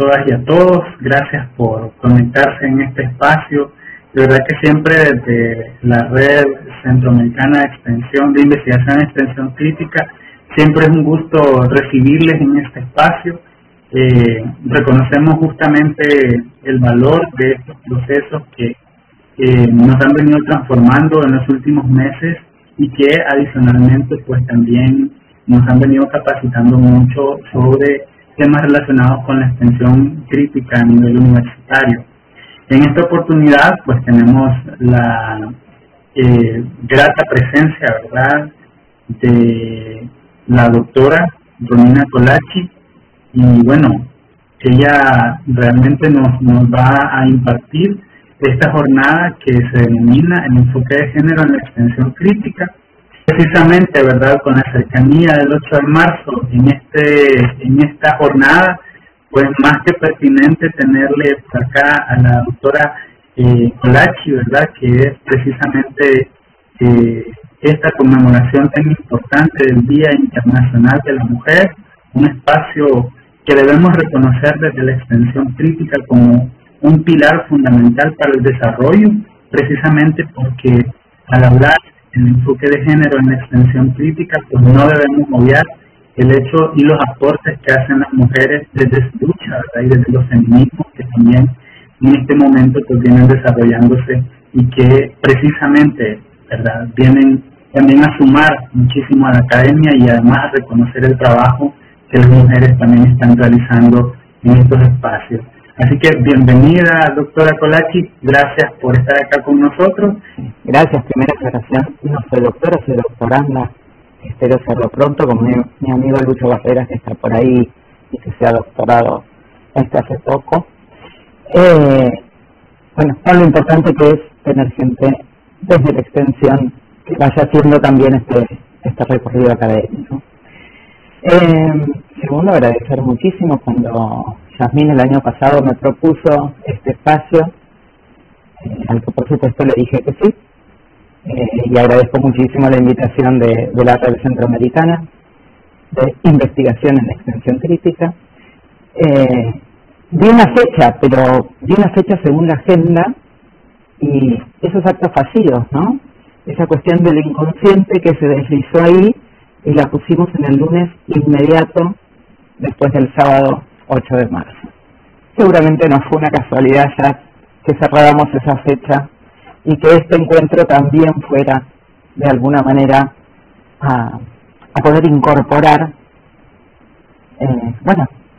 todas y a todos. Gracias por conectarse en este espacio. De verdad que siempre desde la Red Centroamericana de Extensión de Investigación y Extensión Crítica, siempre es un gusto recibirles en este espacio. Reconocemos justamente el valor de estos procesos que nos han venido transformando en los últimos meses y que adicionalmente pues también nos han venido capacitando mucho sobre temas relacionados con la extensión crítica a nivel universitario. En esta oportunidad pues tenemos la grata presencia, ¿verdad?, de la doctora Romina Colachi, y bueno, ella realmente nos va a impartir esta jornada que se denomina el enfoque de género en la extensión crítica. Precisamente, ¿verdad?, con la cercanía del 8 de marzo, en esta jornada, pues más que pertinente tenerle acá a la doctora Colachi, ¿verdad?, que es precisamente esta conmemoración tan importante del Día Internacional de la Mujer, un espacio que debemos reconocer desde la extensión crítica como un pilar fundamental para el desarrollo, precisamente porque al hablar del enfoque de género en la extensión crítica, pues no debemos obviar el hecho y los aportes que hacen las mujeres desde su lucha, ¿verdad?, y desde los feminismos que también en este momento pues vienen desarrollándose y que precisamente, ¿verdad?, vienen también a sumar muchísimo a la academia y además a reconocer el trabajo que las mujeres también están realizando en estos espacios. Así que bienvenida, doctora Colachi, gracias por estar acá con nosotros. Gracias, primera aclaración, no soy doctora, soy doctoranda, espero hacerlo pronto con mi amigo Lucho Barreras, que está por ahí y que se ha doctorado hace poco. Bueno, lo importante que es tener gente desde la extensión que vaya haciendo también este recorrido académico. Segundo, agradecer muchísimo cuando Yasmín el año pasado me propuso este espacio, al que por supuesto le dije que sí, y agradezco muchísimo la invitación de la Red Centroamericana de Investigación en Extensión Crítica. Di una fecha según la agenda, y esos actos fallidos, ¿no? Esa cuestión del inconsciente que se deslizó ahí y la pusimos en el lunes inmediato después del sábado 8 de marzo. Seguramente no fue una casualidad ya que cerráramos esa fecha y que este encuentro también fuera de alguna manera a poder incorporar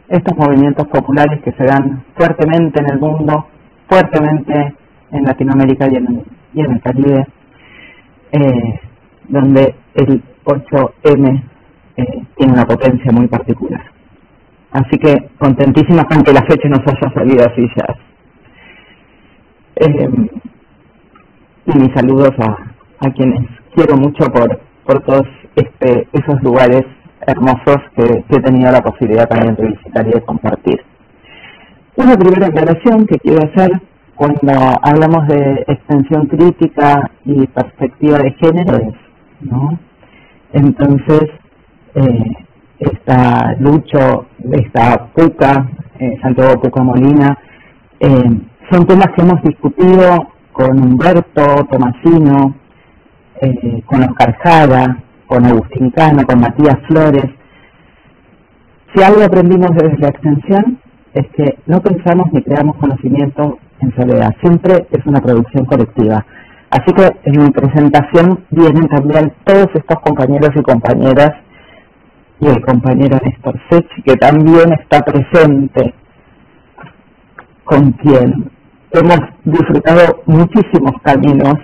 estos movimientos populares que se dan fuertemente en el mundo, fuertemente en Latinoamérica y en el Caribe, donde el 8M tiene una potencia muy particular. Así que contentísimas con que la fecha nos haya salido así ya. Y mis saludos a quienes quiero mucho por todos esos lugares hermosos que he tenido la posibilidad también de visitar y de compartir. Una primera aclaración que quiero hacer cuando hablamos de extensión crítica y perspectiva de género es, ¿no? Entonces, esta Lucho, esta Puca, Santiago Puca Molina, son temas que hemos discutido con Humberto Tomasino, con Oscar Jara, con Agustín Cano, con Matías Flores. Si algo aprendimos desde la extensión es que no pensamos ni creamos conocimiento en soledad, siempre es una producción colectiva. Así que en mi presentación vienen también todos estos compañeros y compañeras y el compañero Néstor Sechi, que también está presente, con quien hemos disfrutado muchísimos caminos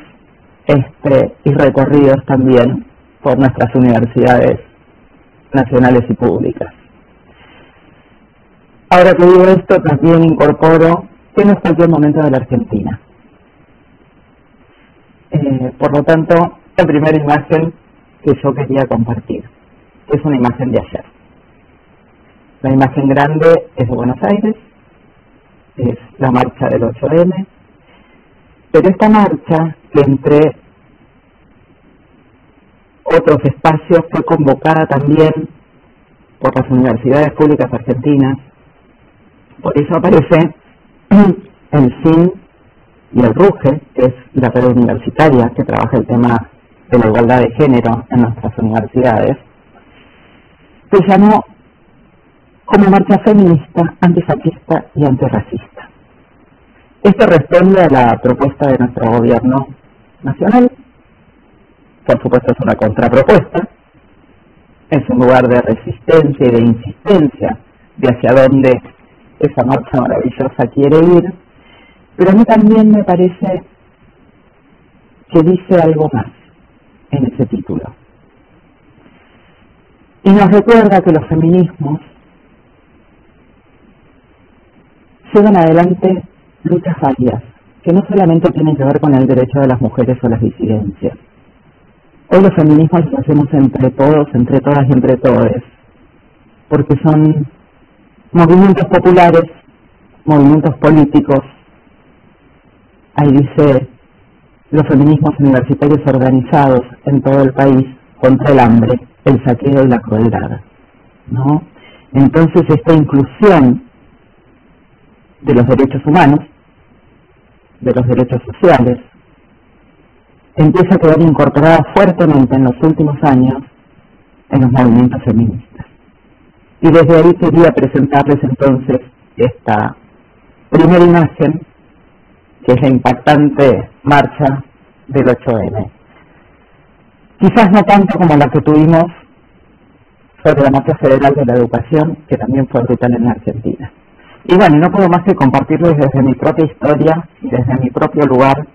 y recorridos también por nuestras universidades nacionales y públicas. Ahora que digo esto, también incorporo que no es cualquier momento de la Argentina. Por lo tanto, la primera imagen que yo quería compartir es una imagen de ayer. La imagen grande es de Buenos Aires, es la marcha del 8M, pero esta marcha, que entre otros espacios fue convocada también por las universidades públicas argentinas, Por eso aparece el SIN y el RUGE, que es la red universitaria que trabaja el tema de la igualdad de género en nuestras universidades, se llamó como marcha feminista, antifascista y antirracista. Esto responde a la propuesta de nuestro gobierno nacional. Por supuesto es una contrapropuesta, es un lugar de resistencia y de insistencia de hacia dónde esa marcha maravillosa quiere ir, pero a mí también me parece que dice algo más en ese título. Y nos recuerda que los feminismos llevan adelante luchas varias, que no solamente tienen que ver con el derecho de las mujeres o las disidencias. Hoy los feminismos los hacemos entre todos, entre todas y entre todes, porque son movimientos populares, movimientos políticos. Ahí dice los feminismos universitarios organizados en todo el país contra el hambre, el saqueo y la crueldad, ¿no? Entonces esta inclusión de los derechos humanos, de los derechos sociales, empieza a quedar incorporada fuertemente en los últimos años en los movimientos feministas. Y desde ahí quería presentarles entonces esta primera imagen, que es la impactante marcha del 8M. Quizás no tanto como la que tuvimos sobre la Marcha Federal de la Educación, que también fue brutal en la Argentina. Y bueno, no puedo más que compartirles desde mi propia historia y desde mi propio lugar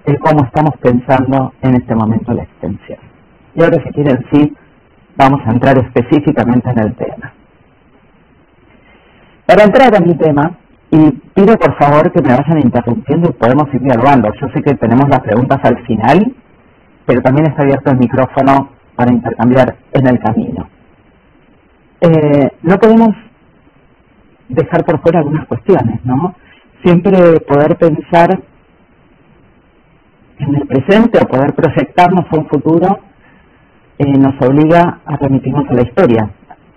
el cómo estamos pensando en este momento la extensión. Y ahora, si quieren, sí, vamos a entrar específicamente en el tema. Para entrar en mi tema, y pido por favor que me vayan interrumpiendo y podemos ir dialogando. Yo sé que tenemos las preguntas al final, pero también está abierto el micrófono para intercambiar en el camino. No podemos dejar por fuera algunas cuestiones, ¿no? Siempre poder pensar en el presente o poder proyectarnos a un futuro nos obliga a remitirnos a la historia,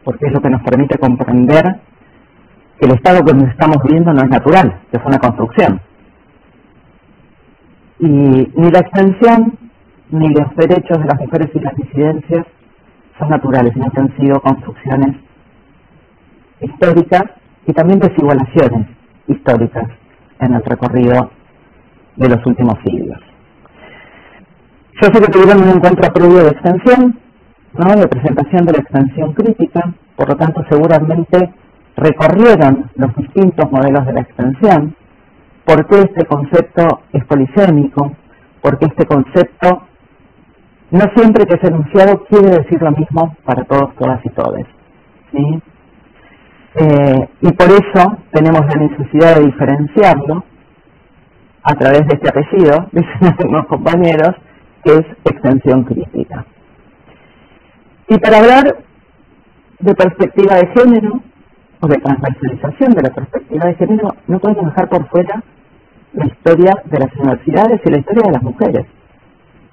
porque es lo que nos permite comprender que el estado que nos estamos viviendo no es natural, que es una construcción. Y ni la extensión ni los derechos de las mujeres y las disidencias son naturales, sino que han sido construcciones históricas y también desigualaciones históricas en el recorrido de los últimos siglos. Yo sé que tuvieron un encuentro previo de extensión, ¿no?, de presentación de la extensión crítica, por lo tanto seguramente recorrieron los distintos modelos de la extensión, por qué este concepto es polisémico, por qué este concepto no siempre que es enunciado quiere decir lo mismo para todos, todas y todes, ¿sí? Y por eso tenemos la necesidad de diferenciarlo a través de este apellido, dicen algunos compañeros, que es extensión crítica. Y para hablar de perspectiva de género, o de transversalización de la perspectiva de género, no podemos dejar por fuera la historia de las universidades y la historia de las mujeres.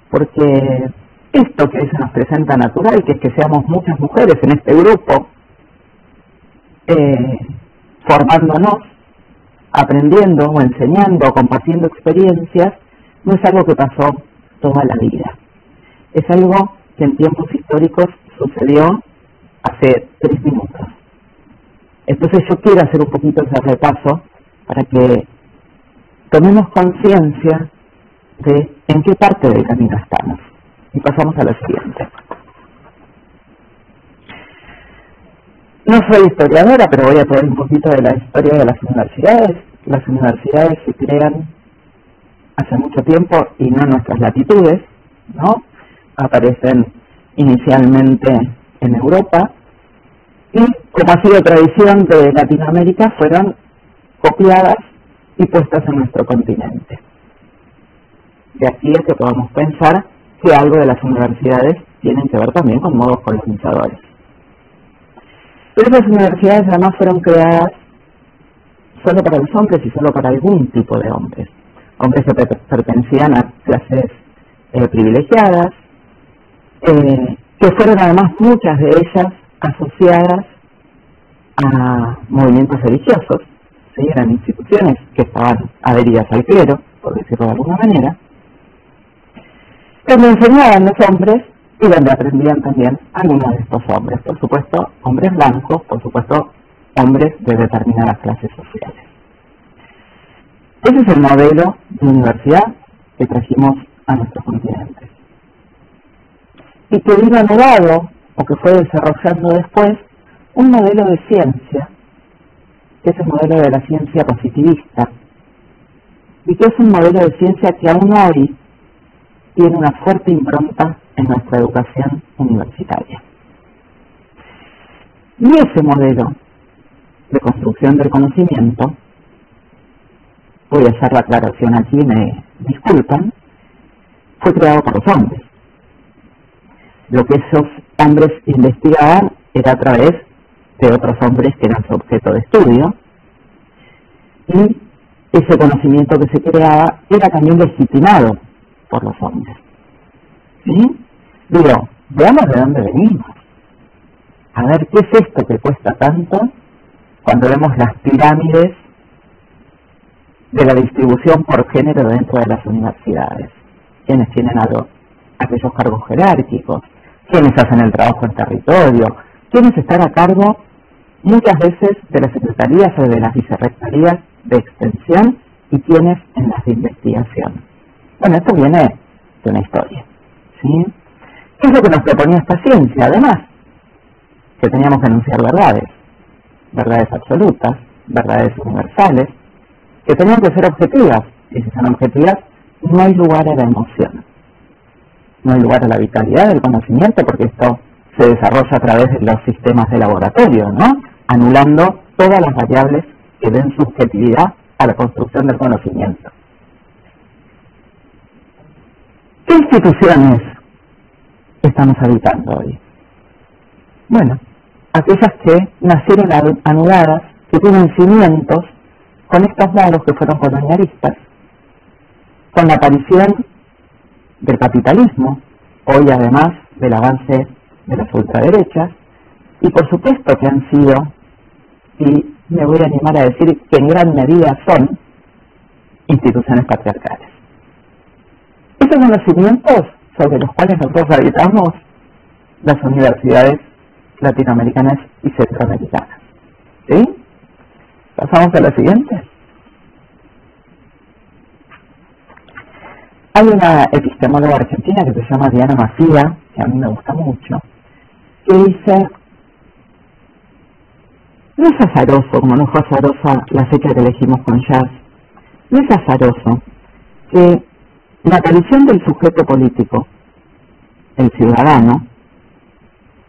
Porque esto que se nos presenta natural, que es que seamos muchas mujeres en este grupo, formándonos, aprendiendo o enseñando o compartiendo experiencias, no es algo que pasó toda la vida. Es algo que en tiempos históricos sucedió hace 3 minutos. Entonces yo quiero hacer un poquito ese repaso para que tomemos conciencia de en qué parte del camino estamos. Y pasamos a lo siguiente. No soy historiadora, pero voy a traer un poquito de la historia de las universidades. Las universidades se crean hace mucho tiempo y no en nuestras latitudes, ¿no? Aparecen inicialmente en Europa y, como ha sido tradición de Latinoamérica, fueron copiadas y puestas en nuestro continente. De aquí es que podamos pensar que algo de las universidades tienen que ver también con modos colonizadores. Pero esas universidades además fueron creadas solo para los hombres y solo para algún tipo de hombres. Hombres que pertenecían a clases privilegiadas, que fueron además muchas de ellas asociadas a movimientos religiosos, ¿sí? Eran instituciones que estaban adheridas al clero, por decirlo de alguna manera, donde enseñaban los hombres y donde aprendían también algunos de estos hombres, por supuesto hombres blancos, por supuesto hombres de determinadas clases sociales. Ese es el modelo de universidad que trajimos a nuestro continente y que vino anulado o que fue desarrollando después un modelo de ciencia, que es el modelo de la ciencia positivista, y que es un modelo de ciencia que aún hoy tiene una fuerte impronta en nuestra educación universitaria. Y ese modelo de construcción del conocimiento, voy a hacer la aclaración aquí, me disculpan, fue creado por los hombres. Lo que esos hombres investigaban era a través de otros hombres que eran su objeto de estudio, y ese conocimiento que se creaba era también legitimado por los hombres. ¿Sí? Digo, veamos de dónde venimos. A ver, ¿qué es esto que cuesta tanto cuando vemos las pirámides de la distribución por género dentro de las universidades? ¿Quiénes tienen aquellos cargos jerárquicos? ¿Quiénes hacen el trabajo en territorio? ¿Quiénes están a cargo muchas veces de las secretarías o de las vicerrectorías de extensión y quiénes en las de investigación? Bueno, esto viene de una historia, ¿sí? ¿Qué es lo que nos proponía esta ciencia? Además, que teníamos que anunciar verdades, verdades absolutas, verdades universales, que tenían que ser objetivas, y si son objetivas, no hay lugar a la emoción, no hay lugar a la vitalidad del conocimiento, porque esto se desarrolla a través de los sistemas de laboratorio, ¿no? Anulando todas las variables que den subjetividad a la construcción del conocimiento. ¿Qué instituciones estamos habitando hoy? Bueno, aquellas que nacieron anuladas, que tienen cimientos con estos modos que fueron colonialistas, con la aparición del capitalismo, hoy además del avance de las ultraderechas, y por supuesto que han sido, y me voy a animar a decir que en gran medida son, instituciones patriarcales. Esos son los cimientos sobre los cuales nosotros habitamos las universidades latinoamericanas y centroamericanas. ¿Sí? Pasamos a la siguiente. Hay una epistemóloga argentina que se llama Diana Macía, que a mí me gusta mucho, que dice: no es azaroso, como no fue azarosa la fecha que elegimos con Jazz, no es azaroso que la aparición del sujeto político, el ciudadano,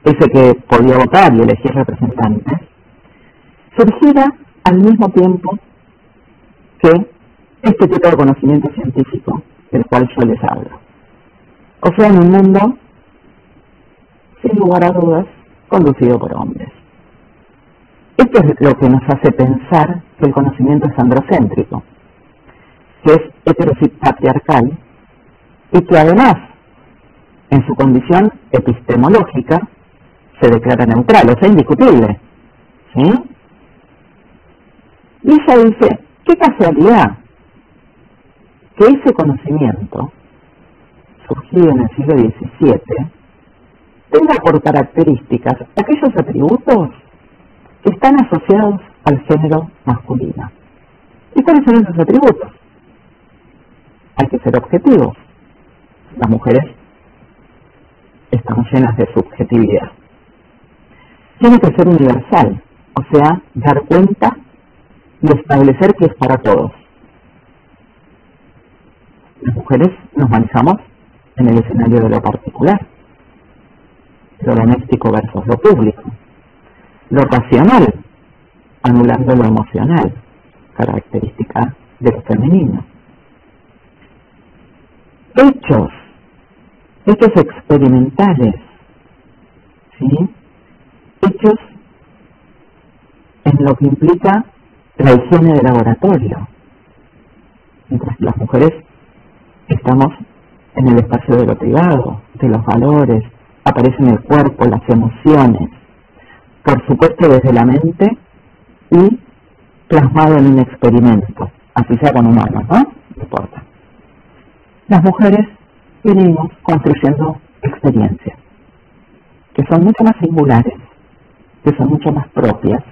ese que podía votar y elegir representantes, surgiera al mismo tiempo que este tipo de conocimiento científico del cual yo les hablo. O sea, en un mundo, sin lugar a dudas, conducido por hombres. Esto es lo que nos hace pensar que el conocimiento es androcéntrico, que es heteropatriarcal, y que además, en su condición epistemológica, se declara neutral, o sea, indiscutible. ¿Sí? Y ella dice: qué casualidad que ese conocimiento, surgido en el siglo XVII, tenga por características aquellos atributos que están asociados al género masculino. ¿Y cuáles son esos atributos? Hay que ser objetivos. Las mujeres estamos llenas de subjetividad. Tiene que ser universal, o sea, dar cuenta y establecer que es para todos. Las mujeres nos manejamos en el escenario de lo particular, lo doméstico versus lo público, lo racional, anulando lo emocional, característica de lo femenino. Hechos experimentales, ¿sí? Hechos en lo que implica la higiene de laboratorio, mientras que las mujeres estamos en el espacio de lo privado, de los valores, aparecen el cuerpo, las emociones, por supuesto desde la mente y plasmado en un experimento, así sea con humanos, ¿no? No importa. Las mujeres venimos construyendo experiencias que son mucho más singulares, que son mucho más propias,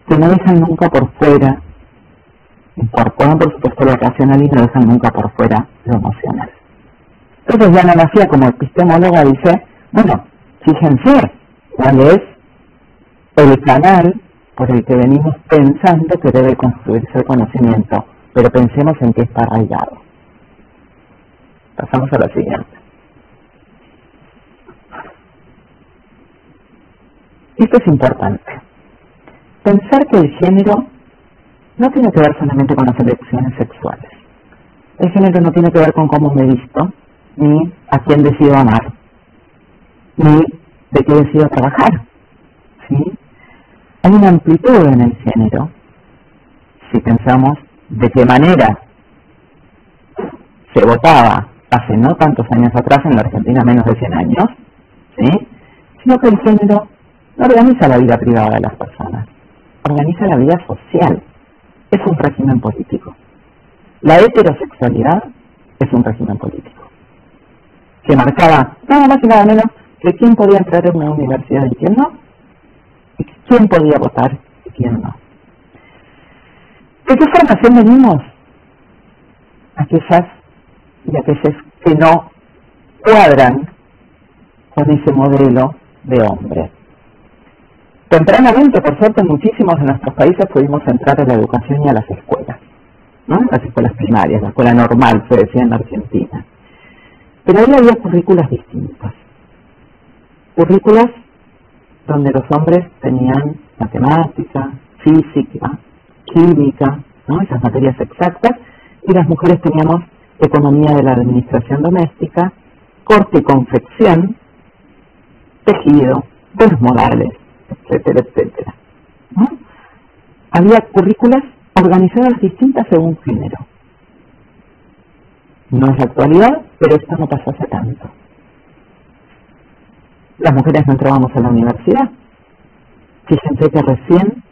que no dejan nunca por fuera, incorporan por supuesto la racional y no dejan nunca por fuera lo emocional. Entonces Diana Maciá, como epistemóloga, dice, bueno, fíjense cuál es el canal por el que venimos pensando que debe construirse el conocimiento, pero pensemos en qué está arraigado. Pasamos a la siguiente. Esto es importante. Pensar que el género no tiene que ver solamente con las elecciones sexuales. El género no tiene que ver con cómo me visto, ni a quién decido amar, ni de qué decido trabajar. ¿Sí? Hay una amplitud en el género, si pensamos de qué manera se votaba hace no tantos años atrás, en la Argentina menos de 100 años, ¿sí? Sino que el género no organiza la vida privada de las personas, organiza la vida social. Es un régimen político. La heterosexualidad es un régimen político que marcaba nada más y nada menos que quién podía entrar en una universidad y quién no, y quién podía votar y quién no. ¿De qué formación venimos? Aquellas y aquellos que no cuadran con ese modelo de hombre. Tempranamente, por suerte, muchísimos de nuestros países pudimos entrar a la educación y a las escuelas, ¿no? Las escuelas primarias, la escuela normal, se decía en Argentina. Pero ahí había currículas distintas. Currículas donde los hombres tenían matemática, física, química, ¿no? Esas materias exactas, y las mujeres teníamos economía de la administración doméstica, corte y confección, tejido, buenos modales, etcétera, etcétera, ¿no? Había currículas organizadas distintas según género. No es la actualidad, pero esto no pasó hace tanto. Las mujeres no entrábamos a la universidad. Fíjense que recién,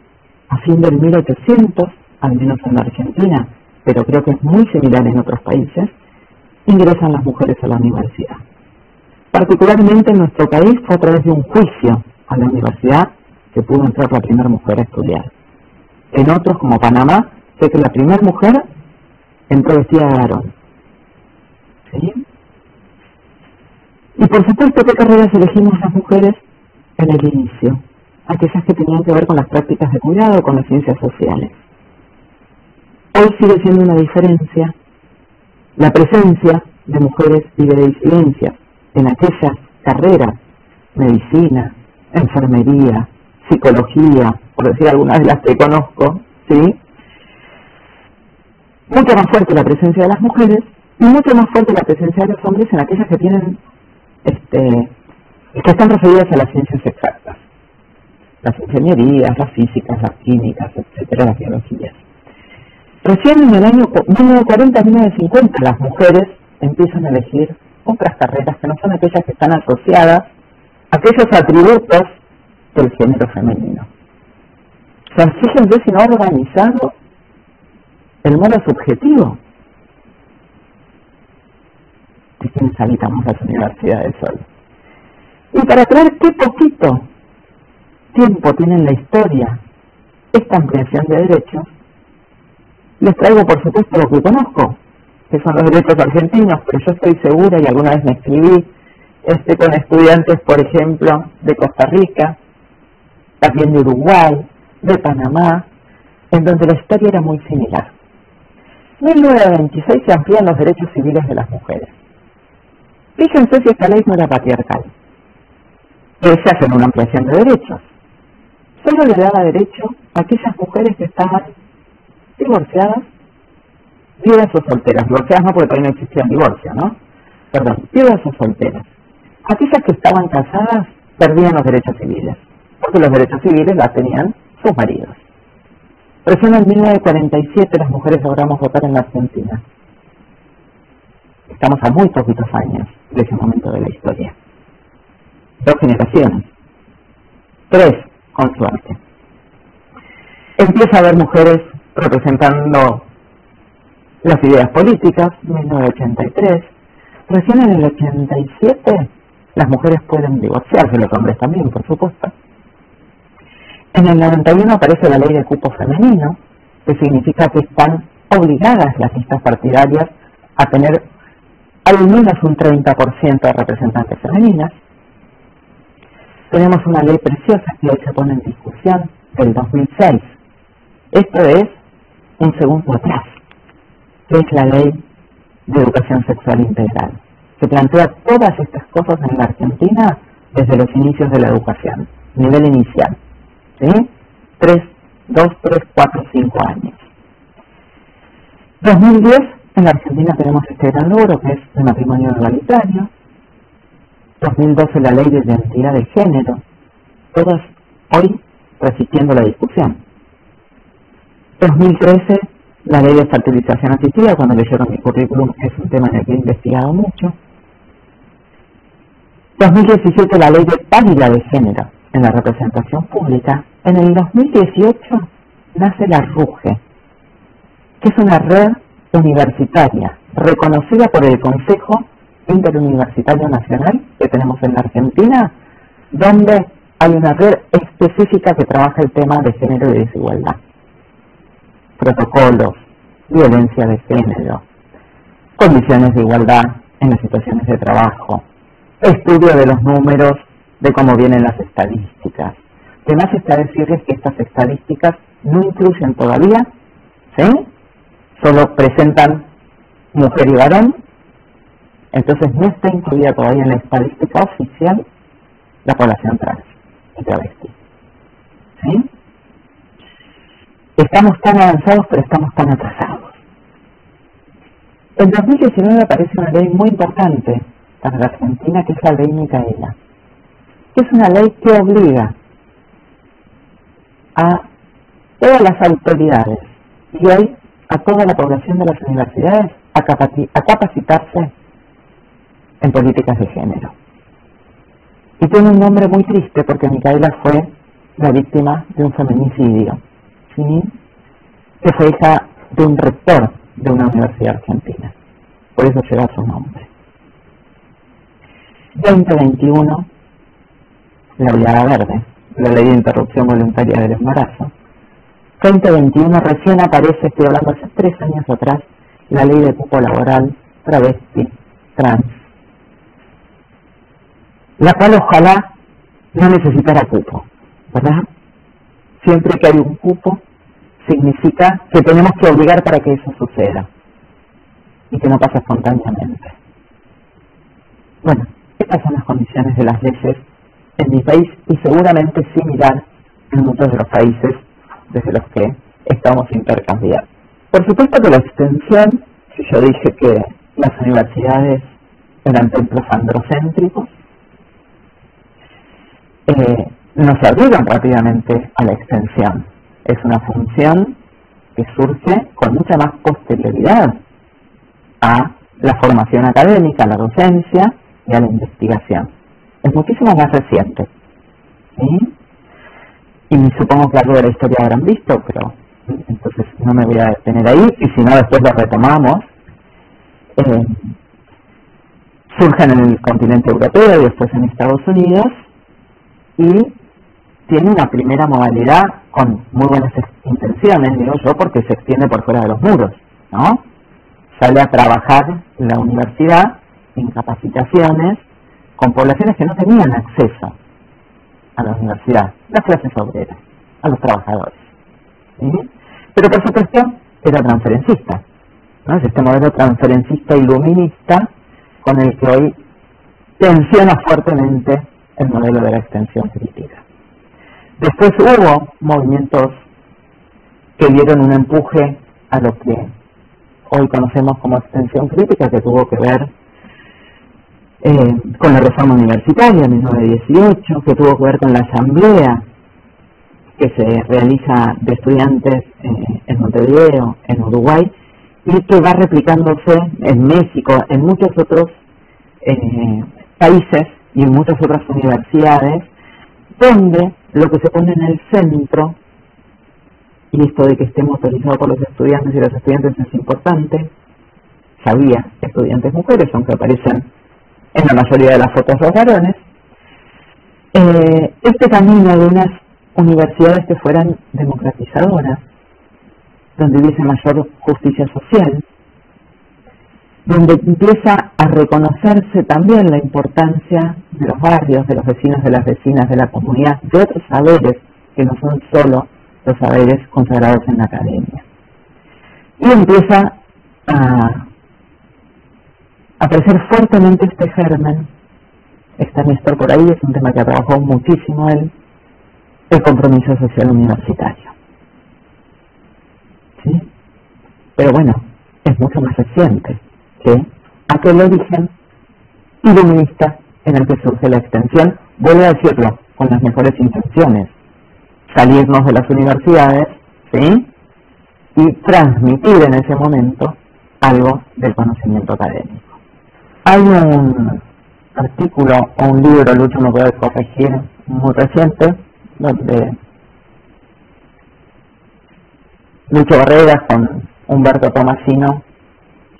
a fin del 1800, al menos en la Argentina, pero creo que es muy similar en otros países, ingresan las mujeres a la universidad. Particularmente en nuestro país fue a través de un juicio a la universidad que pudo entrar la primera mujer a estudiar. En otros, como Panamá, sé que la primera mujer entró vestida de varón. ¿Sí? Y por supuesto, ¿qué carreras elegimos las mujeres en el inicio? Aquellas que tenían que ver con las prácticas de cuidado o con las ciencias sociales. Hoy sigue siendo una diferencia la presencia de mujeres y de disidencias en aquellas carreras, medicina, enfermería, psicología, por decir algunas de las que conozco, ¿sí? Mucho más fuerte la presencia de las mujeres y mucho más fuerte la presencia de los hombres en aquellas que tienen, que están referidas a las ciencias exactas, las ingenierías, las físicas, las químicas, etcétera, las biologías. Recién en el año 1940-1950 las mujeres empiezan a elegir otras carreras que no son aquellas que están asociadas a aquellos atributos del género femenino. O sea, fíjense si no ha organizado el modo subjetivo de quienes habitamos las universidades hoy. Y para traer qué poquito tiempo tiene en la historia esta ampliación de derechos, les traigo por supuesto lo que conozco, que son los derechos argentinos, pero yo estoy segura, y alguna vez me escribí con estudiantes, por ejemplo, de Costa Rica, también de Uruguay, de Panamá, en donde la historia era muy similar. En 1926 se amplían los derechos civiles de las mujeres. Fíjense si esta ley no era patriarcal. Se hacen una ampliación de derechos. Solo le daba derecho a aquellas mujeres que estaban divorciadas, viudas o solteras. Divorciadas no, porque todavía no existía el divorcio, ¿no? Perdón, viudas o solteras. Aquellas que estaban casadas perdían los derechos civiles, porque los derechos civiles las tenían sus maridos. Recién en 1947 las mujeres logramos votar en la Argentina. Estamos a muy poquitos años de ese momento de la historia. 2 generaciones. 3, con suerte. Empieza a haber mujeres representando las ideas políticas, 1983. Recién en el 87 las mujeres pueden divorciarse, los hombres también, por supuesto. En el 91 aparece la ley de cupo femenino, que significa que están obligadas las listas partidarias a tener al menos un 30% de representantes femeninas. Tenemos una ley preciosa que hoy se pone en discusión, del 2006. Esto es un segundo atrás, que es la ley de educación sexual integral, que plantea todas estas cosas en la Argentina desde los inicios de la educación, nivel inicial, ¿sí? 2, 3, 4, 5 años. 2010, en la Argentina tenemos este gran logro que es el matrimonio igualitario. 2012, la ley de identidad de género, todas hoy resistiendo la discusión. 2013, la ley de fertilización asistida. Cuando leyeron mi currículum es un tema en el que he investigado mucho. 2017, la ley de paridad de género en la representación pública. En el 2018 nace la RUGE, que es una red universitaria reconocida por el Consejo Interuniversitario Nacional que tenemos en la Argentina, donde hay una red específica que trabaja el tema de género y desigualdad. Protocolos, violencia de género, condiciones de igualdad en las situaciones de trabajo, estudio de los números, de cómo vienen las estadísticas. Además está decirles que estas estadísticas no incluyen todavía, ¿sí? Solo presentan mujer y varón, entonces no está incluida todavía en la estadística oficial la población trans y travesti. ¿Sí? Estamos tan avanzados, pero estamos tan atrasados. En 2019 aparece una ley muy importante para la Argentina, que es la ley Micaela, que es una ley que obliga a todas las autoridades y hoy a toda la población de las universidades a capacitarse en políticas de género. Y tiene un nombre muy triste porque Micaela fue la víctima de un feminicidio, ¿sí? Que fue hija de un rector de una universidad argentina. Por eso lleva su nombre. 2021, la Brigada Verde, la ley de interrupción voluntaria del embarazo. 2021 recién aparece, estoy hablando hace 3 años atrás, la ley de cupo laboral travesti, trans, la cual ojalá no necesitara cupo, ¿verdad? Siempre que hay un cupo, significa que tenemos que obligar para que eso suceda y que no pase espontáneamente. Bueno, estas son las condiciones de las leyes en mi país y seguramente similar en muchos de los países desde los que estamos intercambiando. Por supuesto que la extensión, si yo dije que las universidades eran templos androcéntricos, no se abrieron rápidamente a la extensión. Es una función que surge con mucha más posterioridad a la formación académica, a la docencia y a la investigación. Es muchísimo más reciente, ¿sí? Y supongo que algo de la historia habrán visto, pero entonces no me voy a detener ahí, y si no después lo retomamos. Surgen en el continente europeo y después en Estados Unidos, y tiene una primera modalidad con muy buenas intenciones, digo yo, porque se extiende por fuera de los muros, ¿no? Sale a trabajar en la universidad en capacitaciones con poblaciones que no tenían acceso a la universidad, las clases obreras, a los trabajadores, ¿sí? Pero por supuesto era transferencista, ¿no? Es este modelo transferencista iluminista con el que hoy tensiona fuertemente el modelo de la extensión crítica. Después hubo movimientos que dieron un empuje a lo que hoy conocemos como extensión crítica, que tuvo que ver con la reforma universitaria en 1918, que tuvo que ver con la asamblea que se realiza de estudiantes en Montevideo, en Uruguay, y que va replicándose en México, en muchos otros países y en muchas otras universidades, donde lo que se pone en el centro y esto de que esté motorizado por los estudiantes y las estudiantes es importante. Había estudiantes mujeres, aunque aparecen en la mayoría de las fotos los varones. Este camino de unas universidades que fueran democratizadoras, donde hubiese mayor justicia social, donde empieza a reconocerse también la importancia de los barrios, de los vecinos, de las vecinas, de la comunidad, de otros saberes que no son solo los saberes consagrados en la academia. Y empieza a aparecer fuertemente este germen. Está Néstor por ahí, es un tema que ha trabajado muchísimo él, el compromiso social universitario. ¿Sí? Pero bueno, es mucho más reciente que aquel origen iluminista en el que surge la extensión, vuelvo a decirlo, con las mejores intenciones, salirnos de las universidades, ¿sí?, y transmitir en ese momento algo del conocimiento académico. Hay un artículo o un libro, Lucho me puede corregir, muy reciente, donde Lucho Barrera con Humberto Tomasino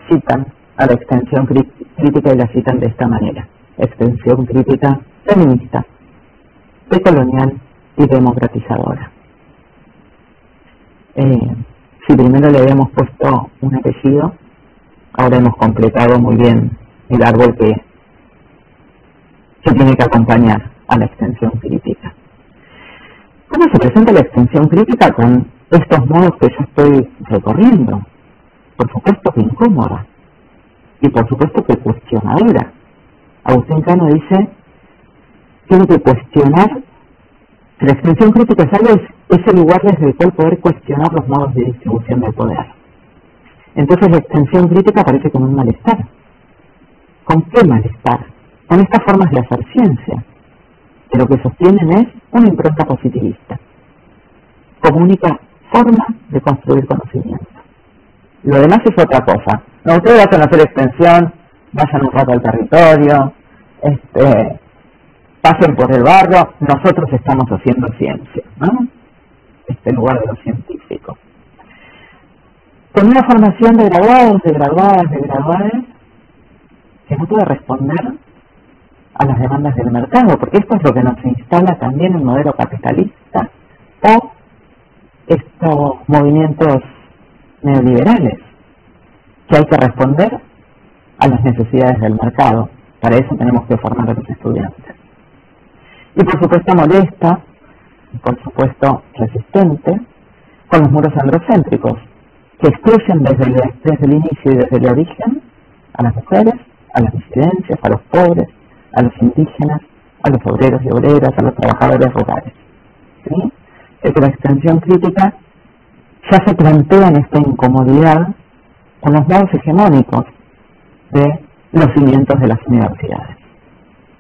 citan a la extensión crítica y la citan de esta manera: extensión crítica feminista, decolonial y democratizadora. Si primero le habíamos puesto un apellido, ahora hemos completado muy bien el árbol que tiene que acompañar a la extensión crítica. ¿Cómo se presenta la extensión crítica con estos modos que yo estoy recorriendo? Por supuesto que incómoda y por supuesto que cuestionadora. Agustín Cano dice, tiene que cuestionar. La extensión crítica es el lugar desde el cual poder cuestionar los modos de distribución del poder. Entonces la extensión crítica aparece como un malestar. ¿Con qué malestar? Con estas formas de hacer ciencia, que lo que sostienen es una impronta positivista, como única forma de construir conocimiento. Lo demás es otra cosa. No, ustedes vayan a hacer extensión, vayan un rato al territorio, pasen por el barrio, nosotros estamos haciendo ciencia, ¿no? Este lugar de los científicos. Con una formación de graduados, de graduadas, que no puede responder a las demandas del mercado, porque esto es lo que nos instala también el modelo capitalista o estos movimientos neoliberales, que hay que responder a las necesidades del mercado. Para eso tenemos que formar a los estudiantes. Y por supuesto molesta, y por supuesto resistente, con los muros androcéntricos, que excluyen desde el inicio y desde el origen a las mujeres, a las disidencias, a los pobres, a los indígenas, a los obreros y obreras, a los trabajadores rurales. ¿Sí? Es que la extensión crítica ya se plantea en esta incomodidad con los modos hegemónicos de los cimientos de las universidades.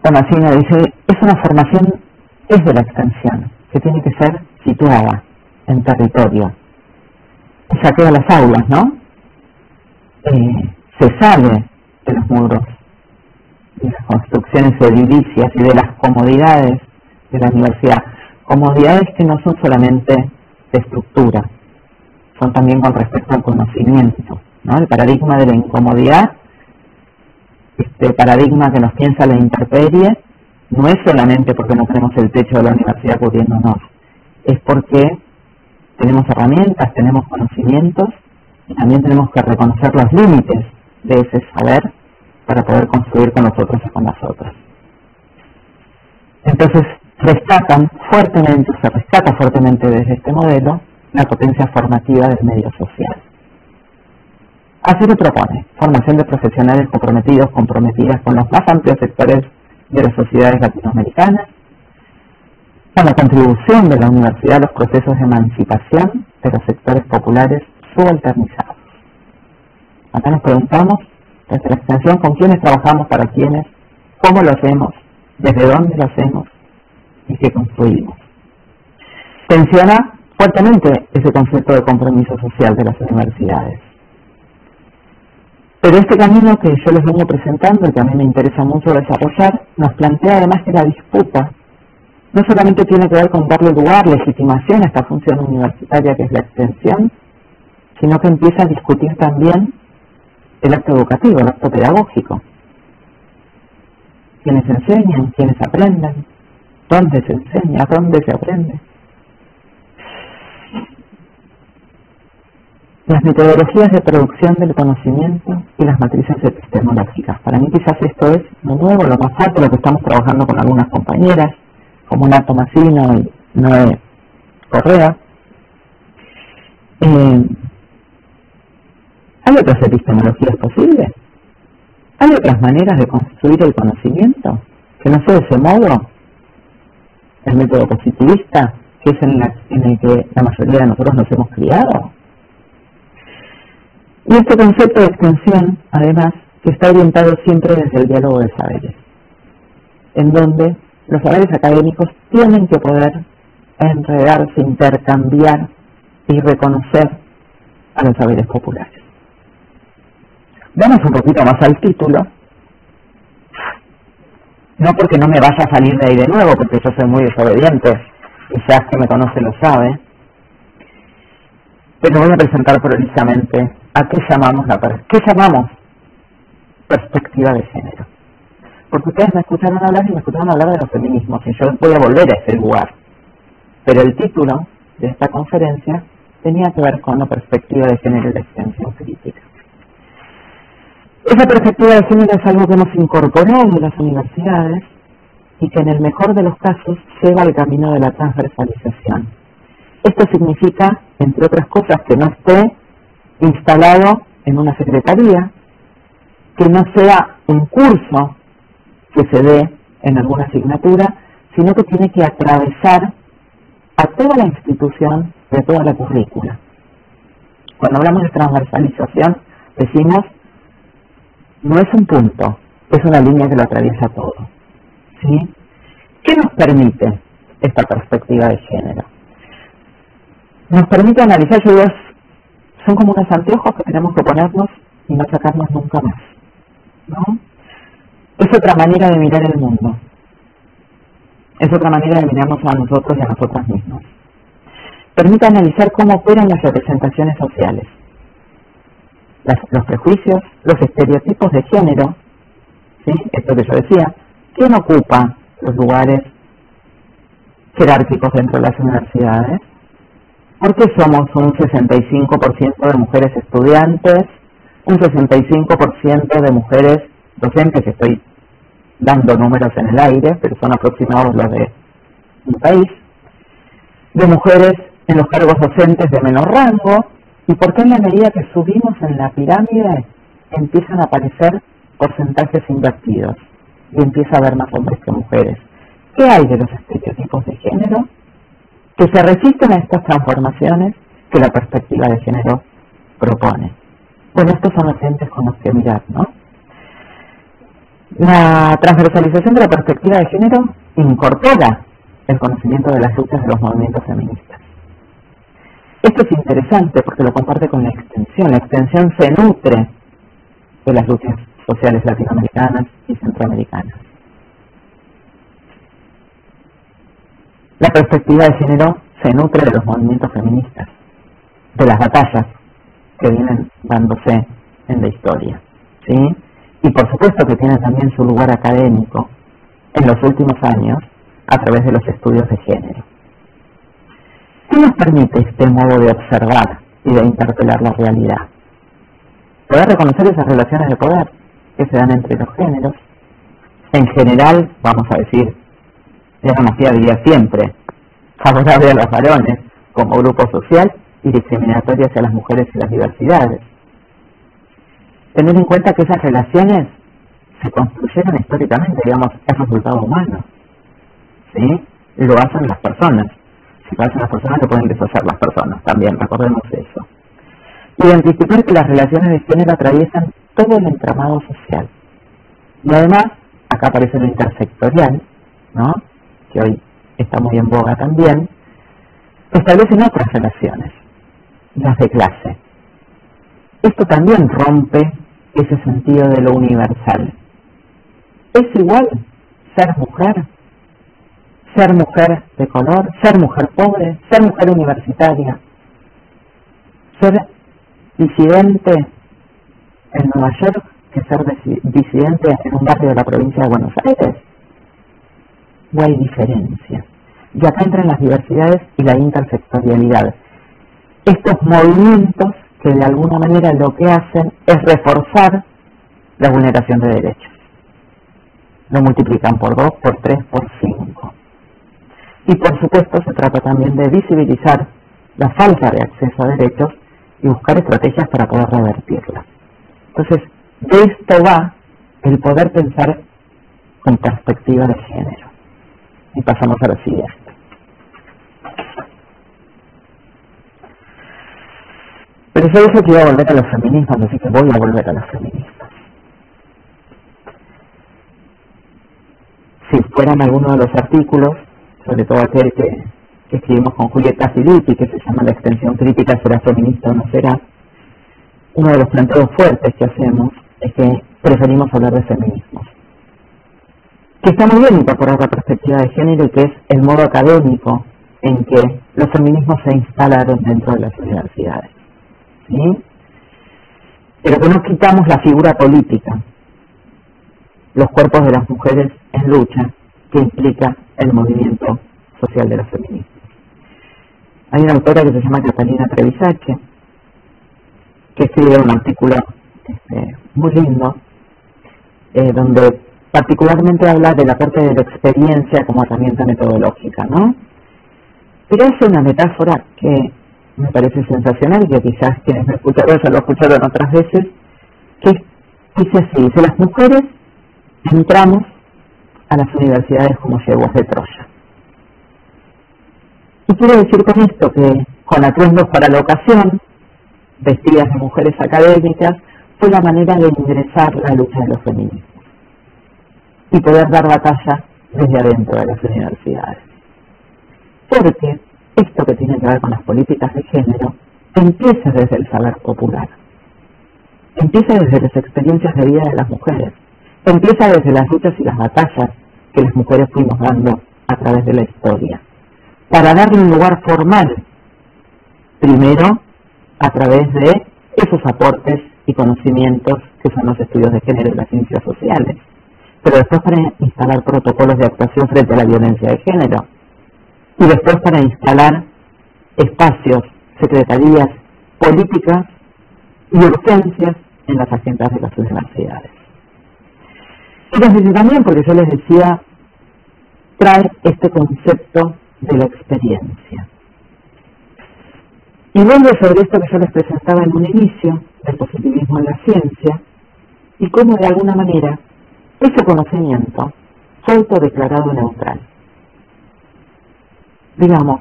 Tomasino dice, es una formación, es de la extensión, que tiene que ser situada en territorio. Saquea a las aulas, ¿no? Se sale de los muros, de las construcciones edilicias y de las comodidades de la universidad. Comodidades que no son solamente de estructura, son también con respecto al conocimiento, ¿no? El paradigma de la incomodidad, este paradigma que nos piensa la intemperie, no es solamente porque no tenemos el techo de la universidad cubriéndonos, es porque tenemos herramientas, tenemos conocimientos y también tenemos que reconocer los límites de ese saber para poder construir con nosotros y con las otras. Entonces se rescata fuertemente desde este modelo la potencia formativa del medio social. Así lo propone: formación de profesionales comprometidas con los más amplios sectores de las sociedades latinoamericanas, con la contribución de la universidad a los procesos de emancipación de los sectores populares subalternizados. Acá nos preguntamos, desde la extensión, con quiénes trabajamos, para quiénes, cómo lo hacemos, desde dónde lo hacemos y qué construimos. Tensiona fuertemente ese concepto de compromiso social de las universidades. Pero este camino que yo les vengo presentando y que a mí me interesa mucho desarrollar, nos plantea además que la disputa no solamente tiene que ver con darle lugar, legitimación a esta función universitaria que es la extensión, sino que empieza a discutir también el acto educativo, el acto pedagógico. ¿Quiénes enseñan? ¿Quiénes aprenden? ¿Dónde se enseña? ¿Dónde se aprende? Las metodologías de producción del conocimiento y las matrices epistemológicas. Para mí quizás esto es lo nuevo, lo más fuerte, lo que estamos trabajando con algunas compañeras, como Nat Tomasino y Noé Correa. ¿Hay otras epistemologías posibles? ¿Hay otras maneras de construir el conocimiento que no sea de ese modo? El método positivista, que es en el que la mayoría de nosotros nos hemos criado. Y este concepto de extensión, además, que está orientado siempre desde el diálogo de saberes, en donde los saberes académicos tienen que poder enredarse, intercambiar y reconocer a los saberes populares. Vamos un poquito más al título, no porque no me vaya a salir de ahí de nuevo, porque yo soy muy desobediente, quizás que me conoce lo sabe, pero voy a presentar precisamente a qué llamamos perspectiva de género. Porque ustedes me escucharon hablar de los feminismos, y yo voy a volver a ese lugar. Pero el título de esta conferencia tenía que ver con la perspectiva de género y la extensión crítica. Esa perspectiva de género es algo que hemos incorporado en las universidades y que en el mejor de los casos lleva al camino de la transversalización. Esto significa, entre otras cosas, que no esté instalado en una secretaría, que no sea un curso que se dé en alguna asignatura, sino que tiene que atravesar a toda la institución y a toda la currícula. Cuando hablamos de transversalización, decimos, no es un punto, es una línea que lo atraviesa todo. ¿Sí? ¿Qué nos permite esta perspectiva de género? Nos permite analizar, yo digo, son como unos anteojos que tenemos que ponernos y no sacarnos nunca más, ¿no? Es otra manera de mirar el mundo. Es otra manera de mirarnos a nosotros y a nosotras mismos. Permite analizar cómo operan las representaciones sociales, los prejuicios, los estereotipos de género, ¿sí? Esto que yo decía, ¿quién ocupa los lugares jerárquicos dentro de las universidades? ¿Por qué somos un 65% de mujeres estudiantes, un 65% de mujeres docentes? Estoy dando números en el aire, pero son aproximados los de mi país, de mujeres en los cargos docentes de menor rango, y por qué en la medida que subimos en la pirámide empiezan a aparecer porcentajes invertidos y empieza a haber más hombres que mujeres. ¿Qué hay de los estereotipos de género que se resisten a estas transformaciones que la perspectiva de género propone? Bueno, estos son los entes con los que mirar, ¿no? La transversalización de la perspectiva de género incorpora el conocimiento de las luchas de los movimientos feministas. Esto es interesante porque lo comparte con la extensión. La extensión se nutre de las luchas sociales latinoamericanas y centroamericanas. La perspectiva de género se nutre de los movimientos feministas, de las batallas que vienen dándose en la historia, ¿sí? Y por supuesto que tiene también su lugar académico en los últimos años a través de los estudios de género. ¿Qué nos permite este modo de observar y de interpelar la realidad? Poder reconocer esas relaciones de poder que se dan entre los géneros. En general, vamos a decir, la democracia diría siempre, favorable a los varones como grupo social y discriminatoria hacia las mujeres y las diversidades. Tener en cuenta que esas relaciones se construyeron históricamente, digamos, es resultado humano, ¿sí? Lo hacen las personas. Si lo hacen las personas, lo pueden deshacer las personas también, recordemos eso. Identificar que las relaciones de género atraviesan todo el entramado social. Y además, acá aparece lo intersectorial, ¿no? Que hoy está muy en boga también, establecen otras relaciones, las de clase. Esto también rompe ese sentido de lo universal. ¿Es igual ser mujer ser mujer de color, ser mujer pobre, ser mujer universitaria, ser disidente en Nueva York que ser disidente en un barrio de la provincia de Buenos Aires. ¿O hay diferencia? Y acá entran las diversidades y la intersectorialidad. Estos movimientos que de alguna manera lo que hacen es reforzar la vulneración de derechos. Lo multiplican por 2, por 3, por 5. Y por supuesto se trata también de visibilizar la falta de acceso a derechos y buscar estrategias para poder revertirla. Entonces, de esto va el poder pensar con perspectiva de género. Y pasamos a la siguiente. Pero yo dije que iba a volver a los feminismos, así que voy a volver a los feminismos. Si fueran alguno de los artículos, sobre todo aquel que escribimos con Julieta Filippi, que se llama La extensión crítica, ¿será feminista o no será? Uno de los planteos fuertes que hacemos es que preferimos hablar de feminismos. Que está muy bien incorporar la perspectiva de género y que es el modo académico en que los feminismos se instalaron dentro de las universidades. ¿Sí? Pero que no quitamos la figura política, los cuerpos de las mujeres en lucha que implica el movimiento social de los feminismos. Hay una autora que se llama Catalina Trevisache, que escribe un artículo muy lindo, donde particularmente habla del aporte de la experiencia como herramienta metodológica, ¿no? Pero hace una metáfora que me parece sensacional y que quizás quienes me escucharon ya lo escucharon otras veces, que dice así, dice: las mujeres entramos a las universidades como yeguas de Troya. Y quiero decir con esto que con atuendos para la ocasión, vestidas de mujeres académicas, fue la manera de ingresar a la lucha de los feminismos y poder dar batalla desde adentro de las universidades. Porque esto que tiene que ver con las políticas de género empieza desde el saber popular, empieza desde las experiencias de vida de las mujeres, empieza desde las luchas y las batallas que las mujeres fuimos dando a través de la historia, para darle un lugar formal, primero a través de esos aportes y conocimientos que son los estudios de género y las ciencias sociales, pero después para instalar protocolos de actuación frente a la violencia de género, y después para instalar espacios, secretarías, políticas y urgencias en las agendas de las universidades. Y les decía también, porque yo les decía, trae este concepto de la experiencia. Y vuelvo sobre esto que yo les presentaba en un inicio, del positivismo en la ciencia, y cómo de alguna manera ese conocimiento fue autodeclarado neutral. Digamos,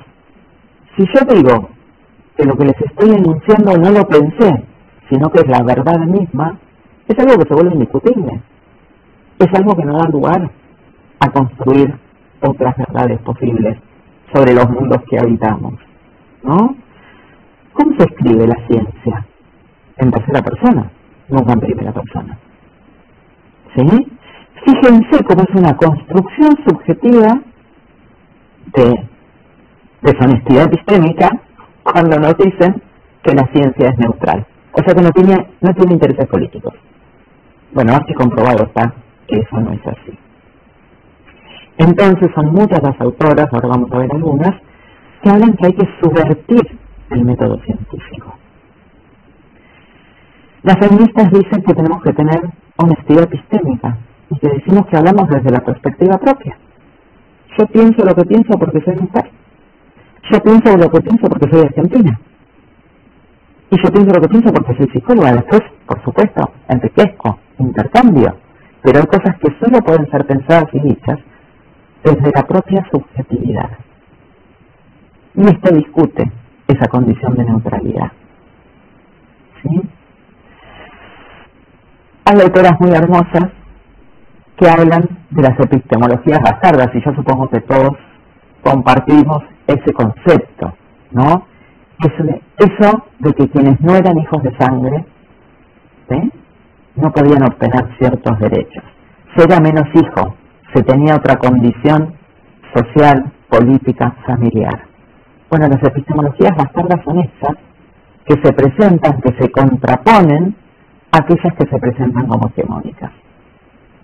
si yo digo que lo que les estoy enunciando no lo pensé, sino que es la verdad misma, es algo que se vuelve indiscutible. Es algo que no da lugar a construir otras verdades posibles sobre los mundos que habitamos, ¿no? ¿Cómo se escribe la ciencia? En tercera persona, nunca en primera persona. ¿Sí? Fíjense cómo es una construcción subjetiva de deshonestidad epistémica cuando nos dicen que la ciencia es neutral. O sea que no tiene intereses políticos. Bueno, así comprobado está que eso no es así. Entonces son muchas las autoras, ahora vamos a ver algunas, que hablan que hay que subvertir el método científico. Las feministas dicen que tenemos que tener honestidad epistémica y que decimos que hablamos desde la perspectiva propia. Yo pienso lo que pienso porque soy mujer. Yo pienso lo que pienso porque soy argentina. Y yo pienso lo que pienso porque soy psicóloga. Después, por supuesto, enriquezco, intercambio. Pero hay cosas que solo pueden ser pensadas y dichas desde la propia subjetividad. Y esto discute esa condición de neutralidad. ¿Sí? Hay autoras muy hermosas que hablan de las epistemologías bastardas, y yo supongo que todos compartimos ese concepto, ¿no? Eso de que quienes no eran hijos de sangre, ¿sí?, no podían obtener ciertos derechos. Se era menos hijo, se tenía otra condición social, política, familiar. Bueno, las epistemologías bastardas son esas que se presentan, que se contraponen a aquellas que se presentan como hegemónicas.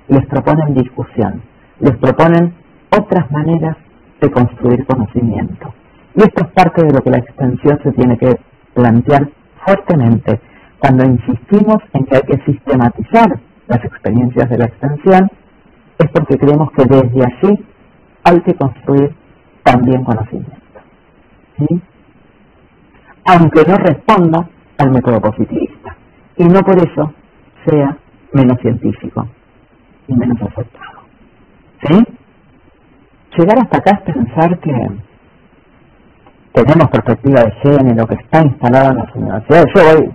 Les proponen discusión, les proponen otras maneras de construir conocimiento. Y esto es parte de lo que la extensión se tiene que plantear fuertemente. Cuando insistimos en que hay que sistematizar las experiencias de la extensión, es porque creemos que desde allí hay que construir también conocimiento, ¿sí? Aunque no responda al método positivista, y no por eso sea menos científico y menos aceptado, ¿sí? Llegar hasta acá es pensar que tenemos perspectiva de género, que está instalado en las universidades. Yo voy,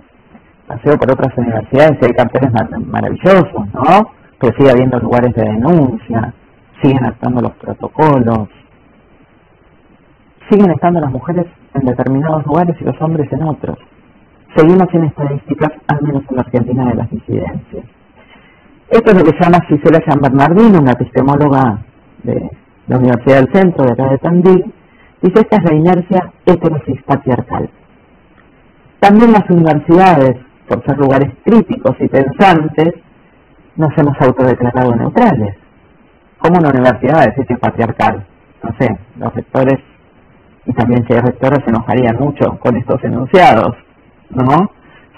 paseo por otras universidades y hay carteles maravillosos, ¿no? Pero sigue habiendo lugares de denuncia, siguen actuando los protocolos, siguen estando las mujeres en determinados lugares y los hombres en otros. Seguimos sin estadísticas, al menos en la Argentina, de las disidencias. Esto es lo que llama Gisela San Bernardino, una epistemóloga de la Universidad del Centro, de acá de Tandil. Dice: esta es la inercia heterosis patriarcal. También las universidades, por ser lugares críticos y pensantes, nos hemos autodeclarado neutrales. ¿Cómo una universidad va a decir que es patriarcal? No sé, los rectores, y también si hay rectores, se enojarían mucho con estos enunciados, ¿no?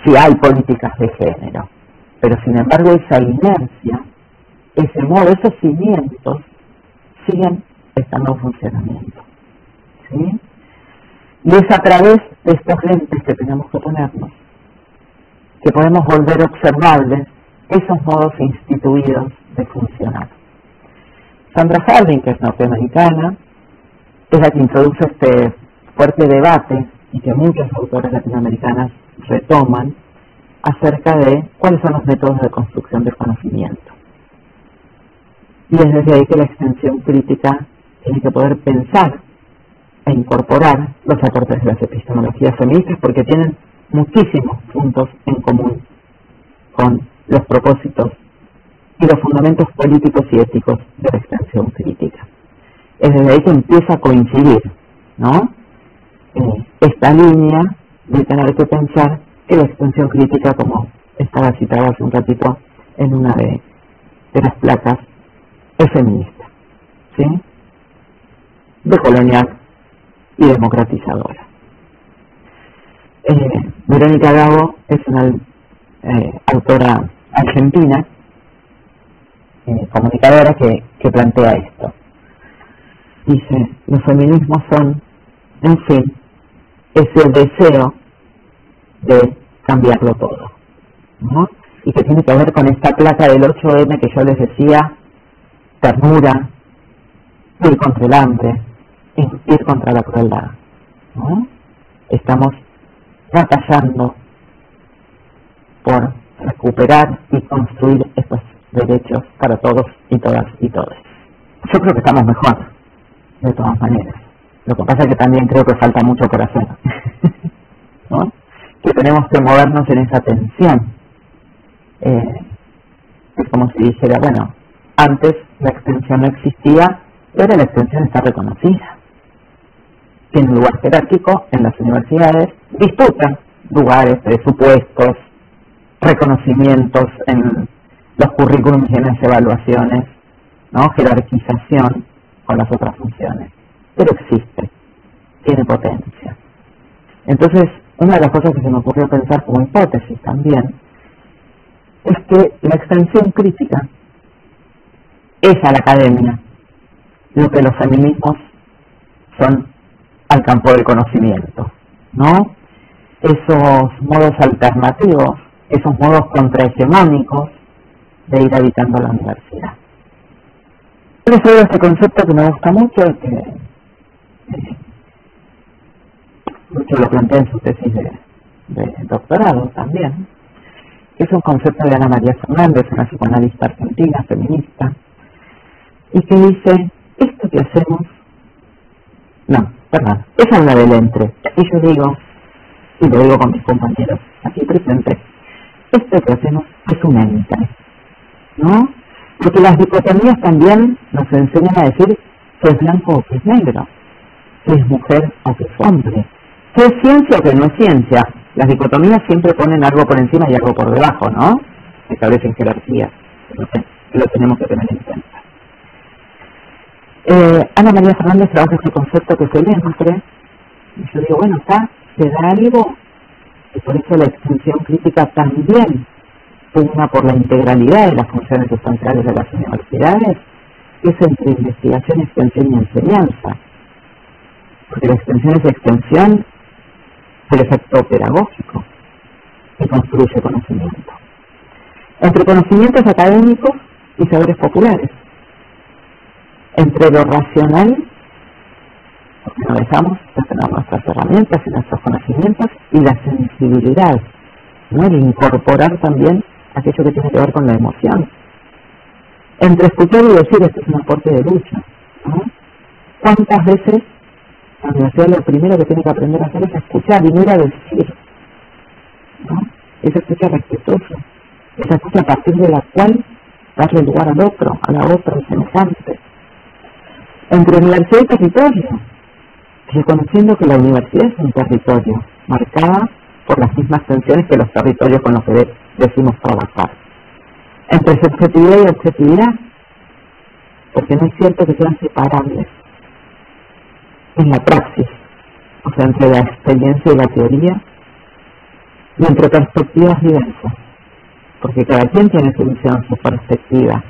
Si hay políticas de género. Pero sin embargo esa inercia, ese modo, esos cimientos, siguen estando en funcionamiento, ¿sí? Y es a través de estos lentes que tenemos que ponernos que podemos volver observables esos modos instituidos de funcionar. Sandra Harding, que es norteamericana, es la que introduce este fuerte debate y que muchas autoras latinoamericanas retoman acerca de cuáles son los métodos de construcción del conocimiento. Y es desde ahí que la extensión crítica tiene que poder pensar e incorporar los aportes de las epistemologías feministas, porque tienen muchísimos puntos en común con los propósitos y los fundamentos políticos y éticos de la extensión crítica. Es desde ahí que empieza a coincidir, ¿no? Esta línea de tener que pensar que la extensión crítica, como estaba citada hace un ratito en una de las placas, es feminista, ¿sí? Decolonial y democratizadora. Verónica Gago es una autora argentina, comunicadora, que plantea esto. Dice: los feminismos son, en fin, ese deseo de cambiarlo todo, ¿no? Y que tiene que ver con esta placa del 8M que yo les decía: ternura, ir contra el hambre, ir contra la crueldad, ¿no? Estamos batallando por recuperar y construir estos derechos para todos y todas y todos. Yo creo que estamos mejor, de todas maneras. Lo que pasa es que también creo que falta mucho por hacer, ¿no? Que tenemos que movernos en esa tensión. Es como si dijera: bueno, antes la extensión no existía, pero ahora la extensión está reconocida. Tiene un lugar jerárquico en las universidades, disputan lugares, presupuestos, reconocimientos en los currículums y en las evaluaciones, ¿no? Jerarquización con las otras funciones. Pero existe, tiene potencia. Entonces, una de las cosas que se me ocurrió pensar como hipótesis también es que la extensión crítica es a la academia lo que los feminismos son al campo del conocimiento, ¿no? Esos modos alternativos, esos modos contrahegemónicos de ir habitando la universidad. Por eso este concepto que me gusta mucho, que mucho lo plantea en su tesis de doctorado también, que es un concepto de Ana María Fernández, una psicoanalista argentina, feminista, y que dice: esto que hacemos, esa habla del entre, y yo digo, y lo digo con mis compañeros aquí presentes, esto que hacemos es un entre, ¿no? Porque las dicotomías también nos enseñan a decir qué es blanco o qué es negro, qué es mujer o qué es hombre, qué es ciencia o qué no es ciencia. Las dicotomías siempre ponen algo por encima y algo por debajo, ¿no? Establecen jerarquías, lo tenemos que tener en cuenta. Ana María Fernández trabaja este concepto que es el entre, y yo digo, bueno, acá se da algo, y por eso la extensión crítica también pugna por la integralidad de las funciones sustanciales de las universidades, que es entre investigación, extensión y enseñanza. Porque la extensión es extensión del efecto pedagógico que construye conocimiento. Entre conocimientos académicos y saberes populares. Entre lo racional, porque no dejamos de tener nuestras herramientas y nuestros conocimientos, y la sensibilidad, ¿no? El incorporar también aquello que tiene que ver con la emoción. Entre escuchar y decir, esto es un aporte de lucha, ¿no? ¿Cuántas veces la universidad lo primero que tiene que aprender a hacer es escuchar y no ir a decir, ¿no? Esa escucha respetuosa, esa escucha a partir de la cual darle lugar al otro, a la otra, al semejante. Entre universidad y territorio, reconociendo que la universidad es un territorio marcada por las mismas tensiones que los territorios con los que decimos trabajar. Entre subjetividad y objetividad, porque no es cierto que sean separables en la praxis, o sea, entre la experiencia y la teoría, y entre perspectivas diversas, porque cada quien tiene su visión, su perspectiva,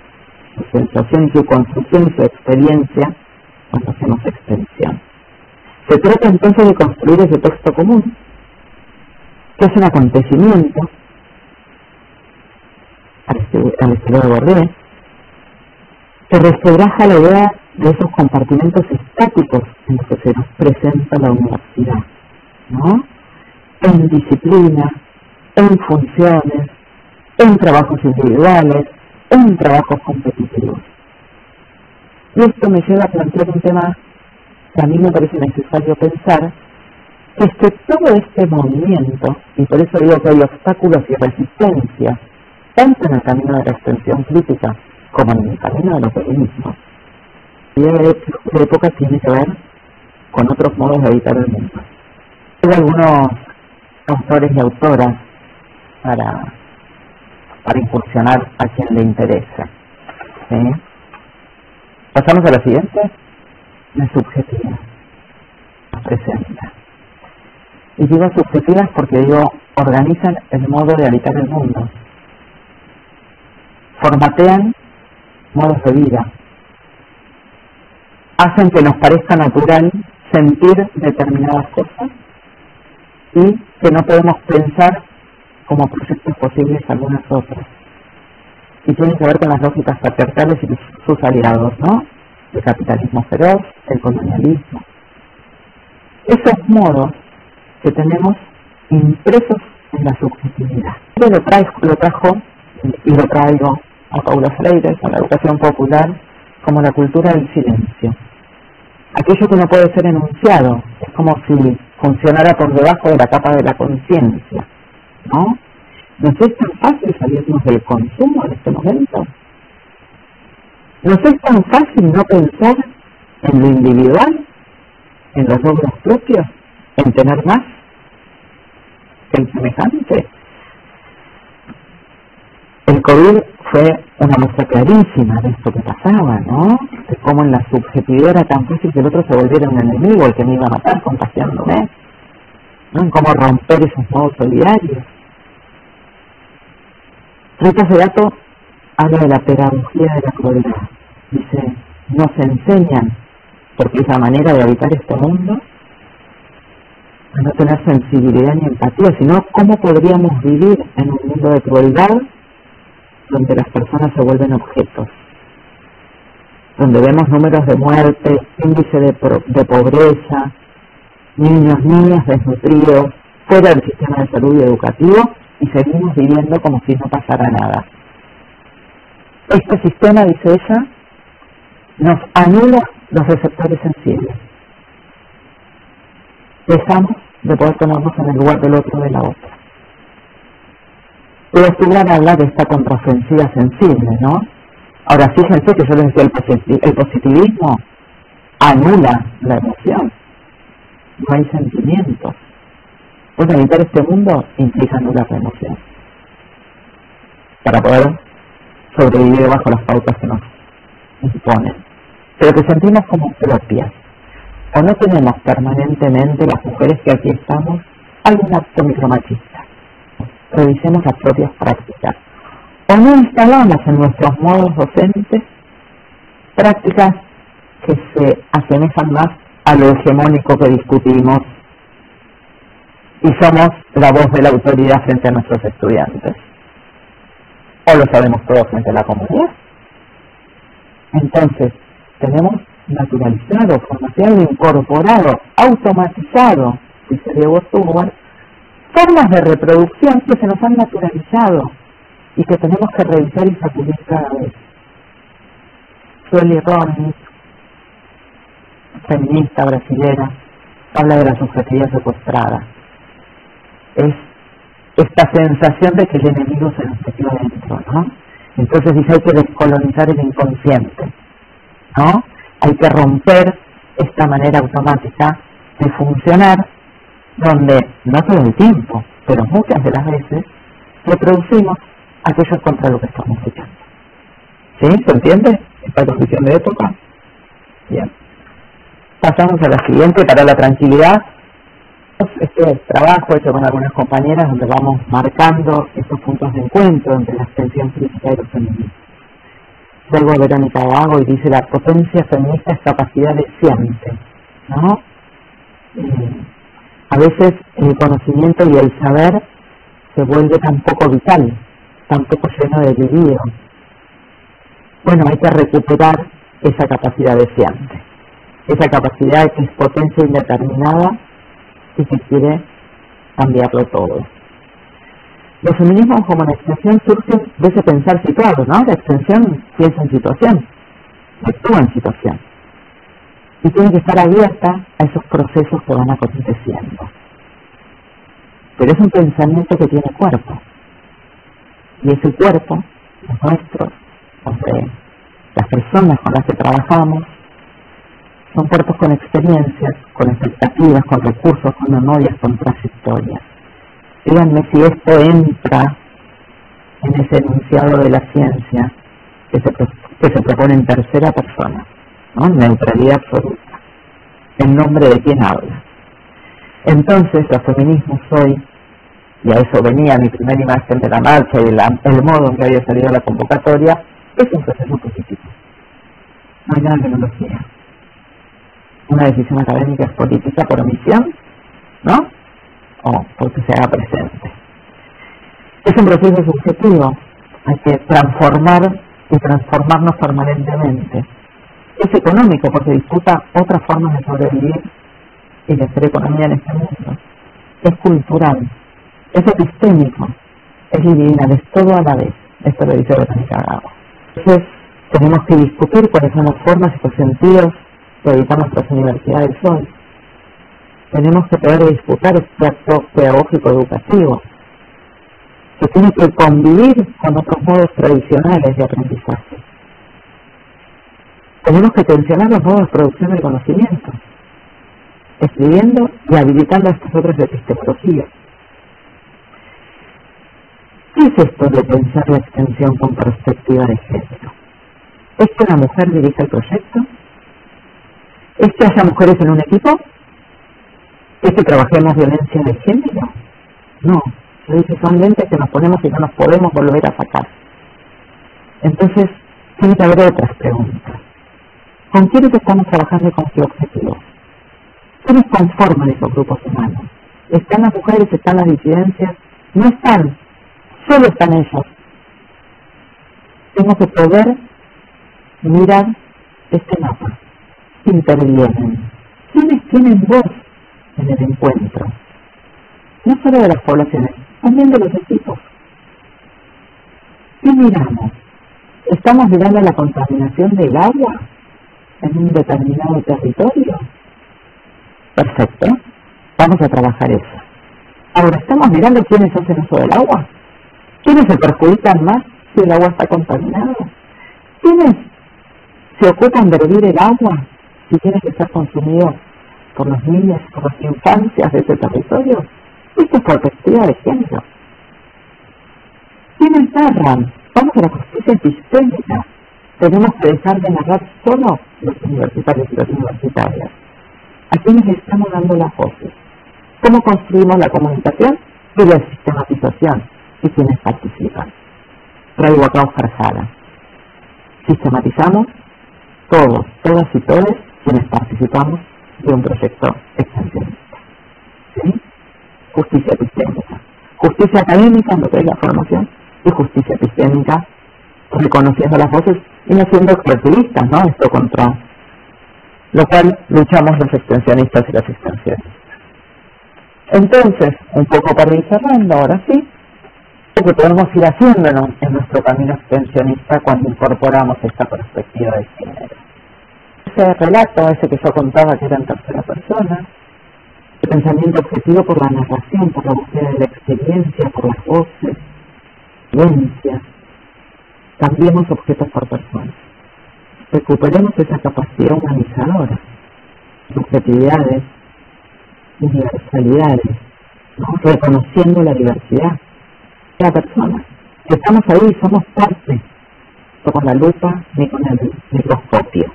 su sensación y su construcción y su experiencia cuando hacemos extensión. Se trata entonces de construir ese texto común, que es un acontecimiento, al estilo de Bourdieu, que resquebraja la idea de esos compartimentos estáticos en los que se nos presenta la universidad, ¿no? En disciplina, en funciones, en trabajos individuales, en trabajos competitivos. Y esto me lleva a plantear un tema que a mí me parece necesario pensar, que es que todo este movimiento, y por eso digo que hay obstáculos y resistencias, tanto en el camino de la extensión crítica como en el camino de los feminismos, de época tiene que ver con otros modos de habitar el mundo. Hay algunos autores y autoras para incursionar a quien le interese, ¿sí? Pasamos a la siguiente. La subjetividad nos presenta. Y digo subjetivas porque organizan el modo de habitar el mundo. Formatean modos de vida. Hacen que nos parezca natural sentir determinadas cosas y que no podemos pensar como proyectos posibles algunas otras. Y tienen que ver con las lógicas patriarcales y sus aliados, ¿no? El capitalismo feroz, el colonialismo. Esos modos que tenemos impresos en la subjetividad. Yo lo trajo y lo traigo a Paulo Freire, a la educación popular, como la cultura del silencio. Aquello que no puede ser enunciado, es como si funcionara por debajo de la capa de la conciencia, ¿no? ¿Nos es tan fácil salirnos del consumo en este momento? ¿Nos es tan fácil no pensar en lo individual, en los logros propios, en tener más que el semejante? El COVID fue una muestra clarísima de esto que pasaba, ¿no? De cómo en la subjetividad era tan fácil que el otro se volviera un enemigo, el que me iba a matar contagiándome, ¿no? En cómo romper esos modos solidarios. Rita Segato habla de la pedagogía de la crueldad. Dice, nos enseñan, porque es la manera de habitar este mundo, a no tener sensibilidad ni empatía, sino cómo podríamos vivir en un mundo de crueldad donde las personas se vuelven objetos, donde vemos números de muerte, índice de pobreza, niños, niñas desnutridos, fuera del sistema de salud y educativo, y seguimos viviendo como si no pasara nada. Este sistema, dice ella, nos anula los receptores sensibles. Dejamos de poder ponernos en el lugar del otro o de la otra. Pero Stigler habla de esta contraofensiva sensible, ¿no? Ahora fíjense que yo les decía el positivismo anula la emoción. No hay sentimientos. Pues habitar este mundo implica anular la emoción para poder sobrevivir bajo las pautas que nos imponen, pero que sentimos como propias. O no tenemos permanentemente, las mujeres que aquí estamos, algún acto micromachista. Revisemos las propias prácticas. O no instalamos en nuestros modos docentes prácticas que se asemejan más a lo hegemónico que discutimos y somos la voz de la autoridad frente a nuestros estudiantes. O lo sabemos todo frente a la comunidad. Entonces, tenemos naturalizado, formateado, incorporado, automatizado, dice Diego Stewart, formas de reproducción que se nos han naturalizado y que tenemos que revisar y sacudir cada vez. Sueli Ronis, feminista brasilera, habla de la subjetividad secuestrada. Es esta sensación de que el enemigo se nos metió adentro, ¿no? Entonces dice, hay que descolonizar el inconsciente, ¿no? Hay que romper esta manera automática de funcionar, donde no todo el tiempo, pero muchas de las veces reproducimos aquello contra lo que estamos luchando. ¿Sí? ¿Se entiende? Esta condición de época. Bien. Pasamos a la siguiente para la tranquilidad. Este trabajo hecho con algunas compañeras donde vamos marcando estos puntos de encuentro entre la extensión crítica y los feminismos. Luego Verónica Vago y dice, la potencia feminista es capacidad de siempre, ¿no? A veces el conocimiento y el saber se vuelve tan poco vital, tan poco lleno de vivido. Bueno, hay que recuperar esa capacidad de siempre, esa capacidad que es potencia indeterminada y que quiere cambiarlo todo. Los feminismos como la extensión surgen de ese pensar situado, ¿no? La extensión piensa en situación, actúa en situación. Y tiene que estar abierta a esos procesos que van aconteciendo. Pero es un pensamiento que tiene cuerpo. Y ese cuerpo, los nuestros, los de las personas con las que trabajamos, son cuerpos con experiencias, con expectativas, con recursos, con memorias, con trayectorias. Díganme si esto entra en ese enunciado de la ciencia que se propone en tercera persona, ¿no? Neutralidad absoluta. ¿En nombre de quién habla? Entonces, los feminismos hoy, y a eso venía mi primera imagen de la marcha y el modo en que había salido la convocatoria, es un proceso positivo. No hay nada que no lo sea. Una decisión académica es política por omisión, ¿no? O porque se haga presente. Es un proceso subjetivo, hay que transformar y transformarnos permanentemente. Es económico porque disputa otras formas de sobrevivir y de hacer economía en este mundo. Es cultural, es epistémico, es divinal, es todo a la vez. Esto lo dice Verónica Vago. Entonces, tenemos que discutir cuáles son las formas y los sentidos de habitar nuestras universidades hoy. Tenemos que poder disputar este acto pedagógico educativo, que tiene que convivir con otros modos tradicionales de aprendizaje. Tenemos que tensionar los modos de producción del conocimiento, escribiendo y habilitando estas otras epistemologías. ¿Qué es esto de pensar la extensión con perspectiva de género? ¿Es que una mujer dirige el proyecto? ¿Es que haya mujeres en un equipo? ¿Es que trabajemos violencia de género? No, se dice son lentes que nos ponemos y no nos podemos volver a sacar. Entonces, tiene que haber otras preguntas. ¿Con quiénes estamos trabajando y con qué objetivo? ¿Quiénes conforman esos grupos humanos? ¿Están las mujeres? ¿Están las disidencias? No están, solo están ellos. Tengo que poder mirar este mapa. Intervienen. ¿Quiénes tienen voz en el encuentro? No solo de las poblaciones, también de los equipos. ¿Qué miramos? ¿Estamos mirando la contaminación del agua en un determinado territorio? Perfecto, vamos a trabajar eso. Ahora, ¿estamos mirando quiénes hacen uso del agua? ¿Quiénes se perjudican más si el agua está contaminada? ¿Quiénes se ocupan de hervir el agua si tiene que ser consumido por los niños, por las infancias de ese territorio, esto es por perspectiva de género. ¿Quiénes narran? Vamos a la justicia epistémica. Tenemos que dejar de narrar solo los universitarios y las universitarias. ¿A quiénes le estamos dando las voces? ¿Cómo construimos la comunicación y la sistematización? ¿Y quiénes participan? Traigo acá Oscar Jara. Sistematizamos todos, todas y todos quienes participamos de un proyecto extensionista. ¿Sí? Justicia epistémica. Justicia académica en lo que es la formación y justicia epistémica reconociendo las voces y no siendo extractivistas, ¿no? Esto contra lo cual luchamos los extensionistas y las extensionistas. Entonces, un poco para ir cerrando, ahora sí, lo que podemos ir haciéndonos en nuestro camino extensionista cuando incorporamos esta perspectiva de género. Ese relato, ese que yo contaba que era en tercera persona, el pensamiento objetivo por la narración, por la búsqueda de la experiencia, por las voces, vivencias, cambiemos objetos por personas. Recuperemos esa capacidad humanizadora, subjetividades, universalidades, ¿no? Reconociendo la diversidad de la persona. Estamos ahí, somos parte, no con la lupa ni con el microscopio.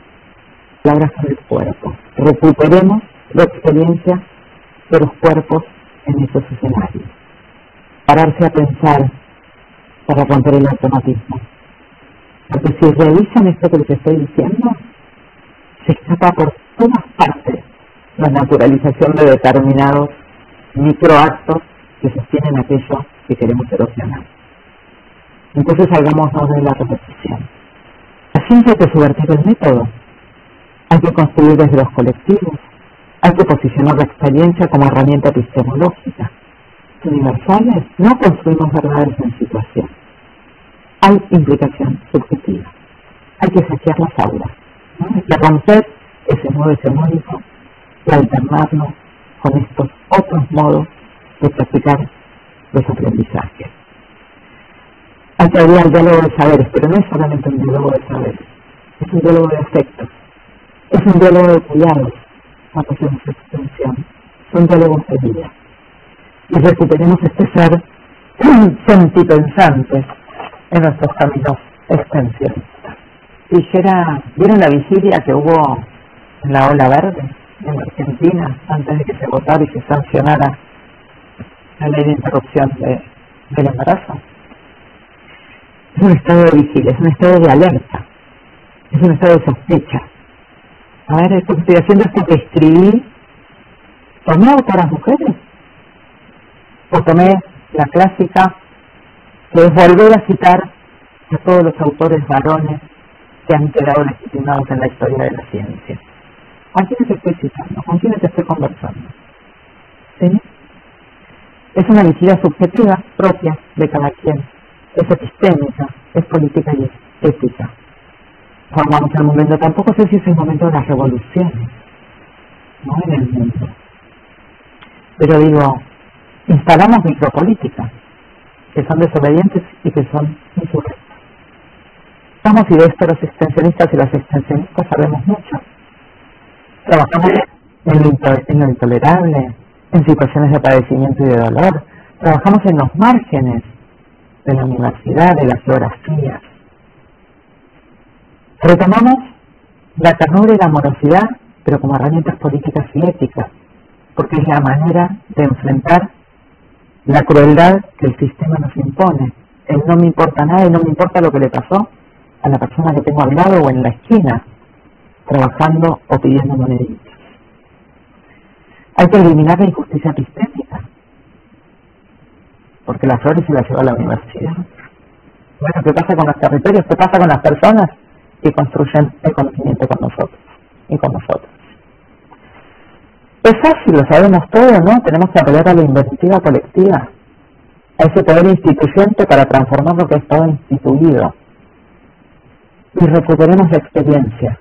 Palabras sobre el cuerpo. Recuperemos la experiencia de los cuerpos en esos escenarios. Pararse a pensar para romper el automatismo. Porque si revisan esto que les estoy diciendo, se escapa por todas partes la naturalización de determinados microactos que sostienen aquello que queremos erosionar. Entonces salgámonos de la repetición. La ciencia hay que subvertir el método. Hay que construir desde los colectivos. Hay que posicionar la experiencia como herramienta epistemológica. Universales, no construimos verdades en situación. Hay implicación subjetiva. Hay que saquear las aulas, ¿no? Hay que romper ese modo hegemónico y alternarlo con estos otros modos de practicar los aprendizajes. Hay que abrir el diálogo de saberes, pero no es solamente un diálogo de saberes, es un diálogo de afectos, es un diálogo de cuidados cuando hacemos extensión, son diálogos de vida. Y recuperemos este ser sentipensante en nuestros caminos extensionistas. ¿Vieron la vigilia que hubo en la ola verde en Argentina antes de que se votara y se sancionara la ley de interrupción del embarazo? Es un estado de vigilia, es un estado de alerta, es un estado de sospecha. A ver, esto que estoy haciendo es porque escribí, ¿tomé autoras mujeres? ¿O tomé la clásica que es volver a citar a todos los autores varones que han quedado legitimados en la historia de la ciencia? ¿Con quiénes estoy citando? ¿Con quiénes estoy conversando? ¿Sí? Es una vigilia subjetiva propia de cada quien. Es epistémica, es política y es ética. Formamos el momento, tampoco sé si es el momento de las revoluciones, no en el mundo. Pero digo, instalamos micropolíticas que son desobedientes y que son insurrectas. Estamos y de esto los extensionistas y las extensionistas sabemos mucho. Trabajamos en lo intolerable, en situaciones de padecimiento y de dolor. Trabajamos en los márgenes de la universidad, de la geografía. Retomamos la ternura y la amorosidad, pero como herramientas políticas y éticas, porque es la manera de enfrentar la crueldad que el sistema nos impone. El no me importa nada y no me importa lo que le pasó a la persona que tengo al lado o en la esquina, trabajando o pidiendo moneditas. Hay que eliminar la injusticia epistémica, porque las flores se las lleva a la universidad. Bueno, ¿qué pasa con los territorios? ¿Qué pasa con las personas que construyen el conocimiento con nosotros y con nosotros? Es fácil, lo sabemos todo, ¿no? Tenemos que apelar a la inventiva colectiva, a ese poder instituyente para transformar lo que ha estado instituido. Y recuperemos la experiencia,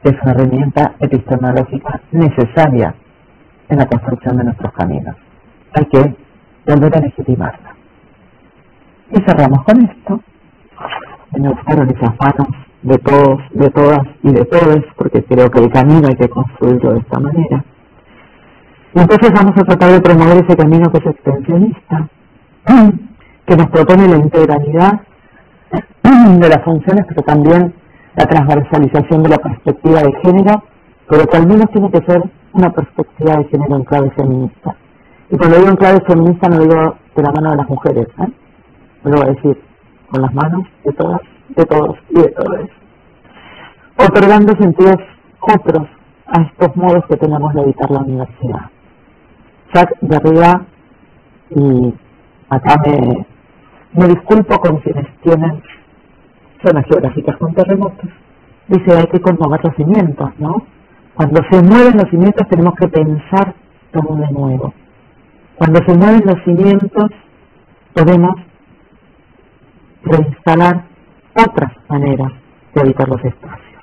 que es una herramienta epistemológica necesaria en la construcción de nuestros caminos. Hay que volver a legitimarla. Y cerramos con esto. Me gustaron esas manos de todos, de todas y de todos, porque creo que el camino hay que construirlo de esta manera. Y entonces vamos a tratar de promover ese camino que es extensionista, que nos propone la integralidad de las funciones, pero también la transversalización de la perspectiva de género, pero que al menos tiene que ser una perspectiva de género en clave feminista. Y cuando digo en clave feminista no digo de la mano de las mujeres, lo voy a decir con las manos de todas, de todos y de todas, otorgando sentidos otros a estos modos que tenemos de habitar la universidad. Jacques Derrida, y acá me disculpo con quienes tienen zonas geográficas con terremotos, dice hay que conmover los cimientos, ¿no? Cuando se mueven los cimientos tenemos que pensar todo de nuevo. Cuando se mueven los cimientos podemos reinstalar otras maneras de habitar los espacios.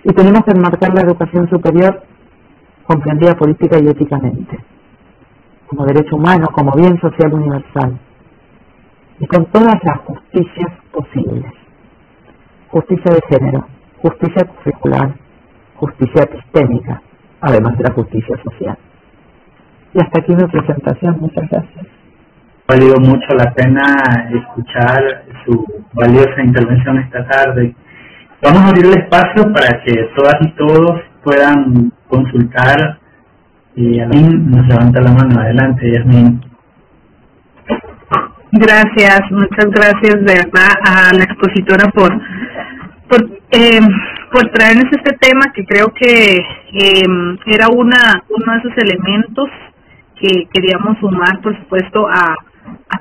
Y tenemos que enmarcar la educación superior comprendida política y éticamente, como derecho humano, como bien social universal, y con todas las justicias posibles. Justicia de género, justicia curricular, justicia epistémica, además de la justicia social. Y hasta aquí mi presentación. Muchas gracias. Ha valido mucho la pena escuchar su valiosa intervención esta tarde. Vamos a abrir el espacio para que todas y todos puedan consultar. Y Yasmín nos levanta la mano. Adelante, Yasmín. Gracias, muchas gracias de verdad a la expositora por traernos este tema, que creo que era uno de esos elementos que queríamos sumar, por supuesto, a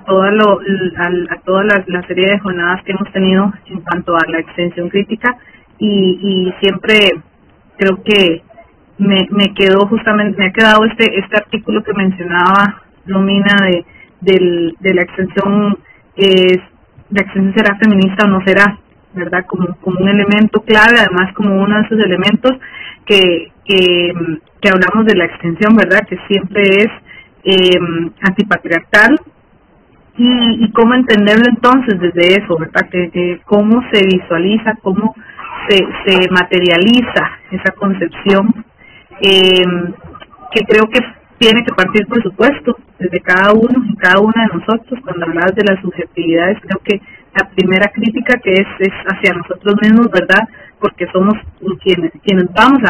toda la serie de jornadas que hemos tenido en cuanto a la extensión crítica, y siempre creo que me ha quedado este artículo que mencionaba Romina de la extensión, la extensión será feminista o no será, ¿verdad? Como un elemento clave, además como uno de esos elementos que hablamos de la extensión, ¿verdad? Que siempre es antipatriarcal, y cómo entenderlo entonces desde eso, ¿verdad? Que cómo se visualiza, cómo se materializa esa concepción, que creo que tiene que partir, por supuesto, desde cada uno y cada una de nosotros. Cuando hablas de las subjetividades, creo que la primera crítica que es hacia nosotros mismos, ¿verdad? Porque somos quienes vamos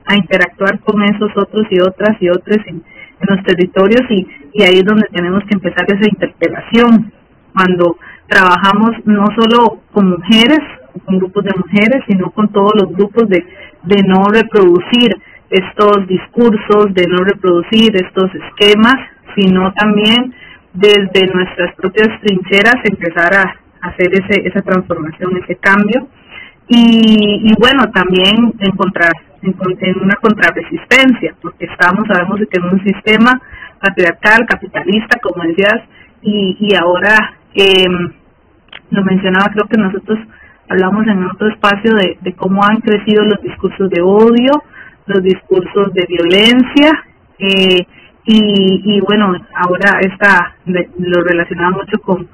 a interactuar con esos otros y otras y otros en los territorios, y ahí es donde tenemos que empezar esa interpelación, cuando trabajamos no solo con mujeres, con grupos de mujeres, sino con todos los grupos de no reproducir estos discursos, de no reproducir estos esquemas, sino también desde nuestras propias trincheras empezar a hacer esa transformación, ese cambio, y bueno, también en una contrarresistencia, porque sabemos que en un sistema patriarcal, capitalista, como decías, y ahora lo mencionaba, creo que nosotros hablamos en otro espacio de cómo han crecido los discursos de odio, los discursos de violencia, y bueno, ahora lo relacionaba mucho con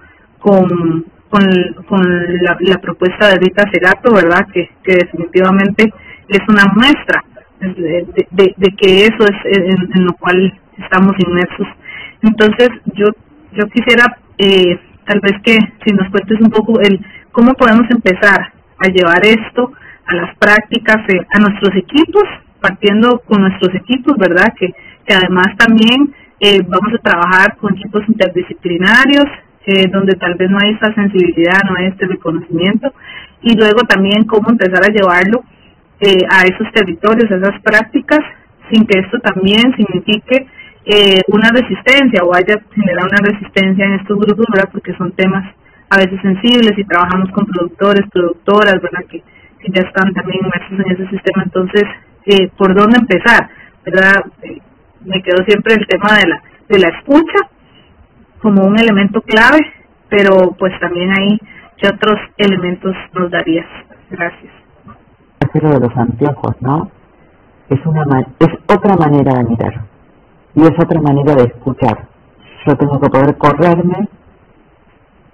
la propuesta de Rita Segato, ¿verdad? Que definitivamente es una muestra de que eso es en lo cual estamos inmersos. Entonces yo quisiera tal vez que si nos cuentes un poco cómo podemos empezar a llevar esto a las prácticas, a nuestros equipos, partiendo con nuestros equipos, ¿verdad? Que además también vamos a trabajar con equipos interdisciplinarios, donde tal vez no hay esta sensibilidad, no hay este reconocimiento, y luego también cómo empezar a llevarlo a esos territorios, a esas prácticas, sin que esto también signifique una resistencia o haya generado una resistencia en estos grupos, ¿verdad? Porque son temas a veces sensibles y trabajamos con productores, productoras, ¿verdad? Que ya están también inmersos en ese sistema. Entonces, ¿por dónde empezar? ¿Verdad? Me quedó siempre el tema de la escucha como un elemento clave, pero pues también ahí, ¿qué otros elementos nos darías? Gracias. Lo de los anteojos, ¿no? Es otra manera de mirar y es otra manera de escuchar. Yo tengo que poder correrme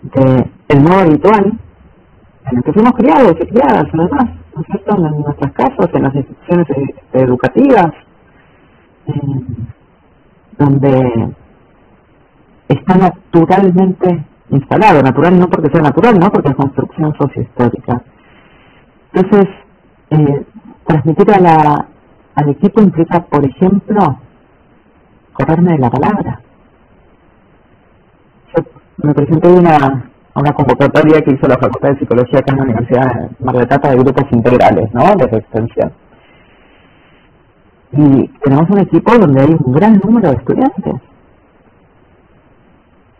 del modo habitual en el que fuimos criados y criadas, además, ¿no es cierto?, en nuestras casas, en las instituciones educativas, donde está naturalmente instalado, natural no porque sea natural, no porque es construcción sociohistórica. Entonces, transmitir al equipo implica, por ejemplo, correrme de la palabra. Yo me presenté a una convocatoria que hizo la Facultad de Psicología acá en la Universidad de Mar del Plata de grupos integrales, ¿no?, de extensión. Y tenemos un equipo donde hay un gran número de estudiantes.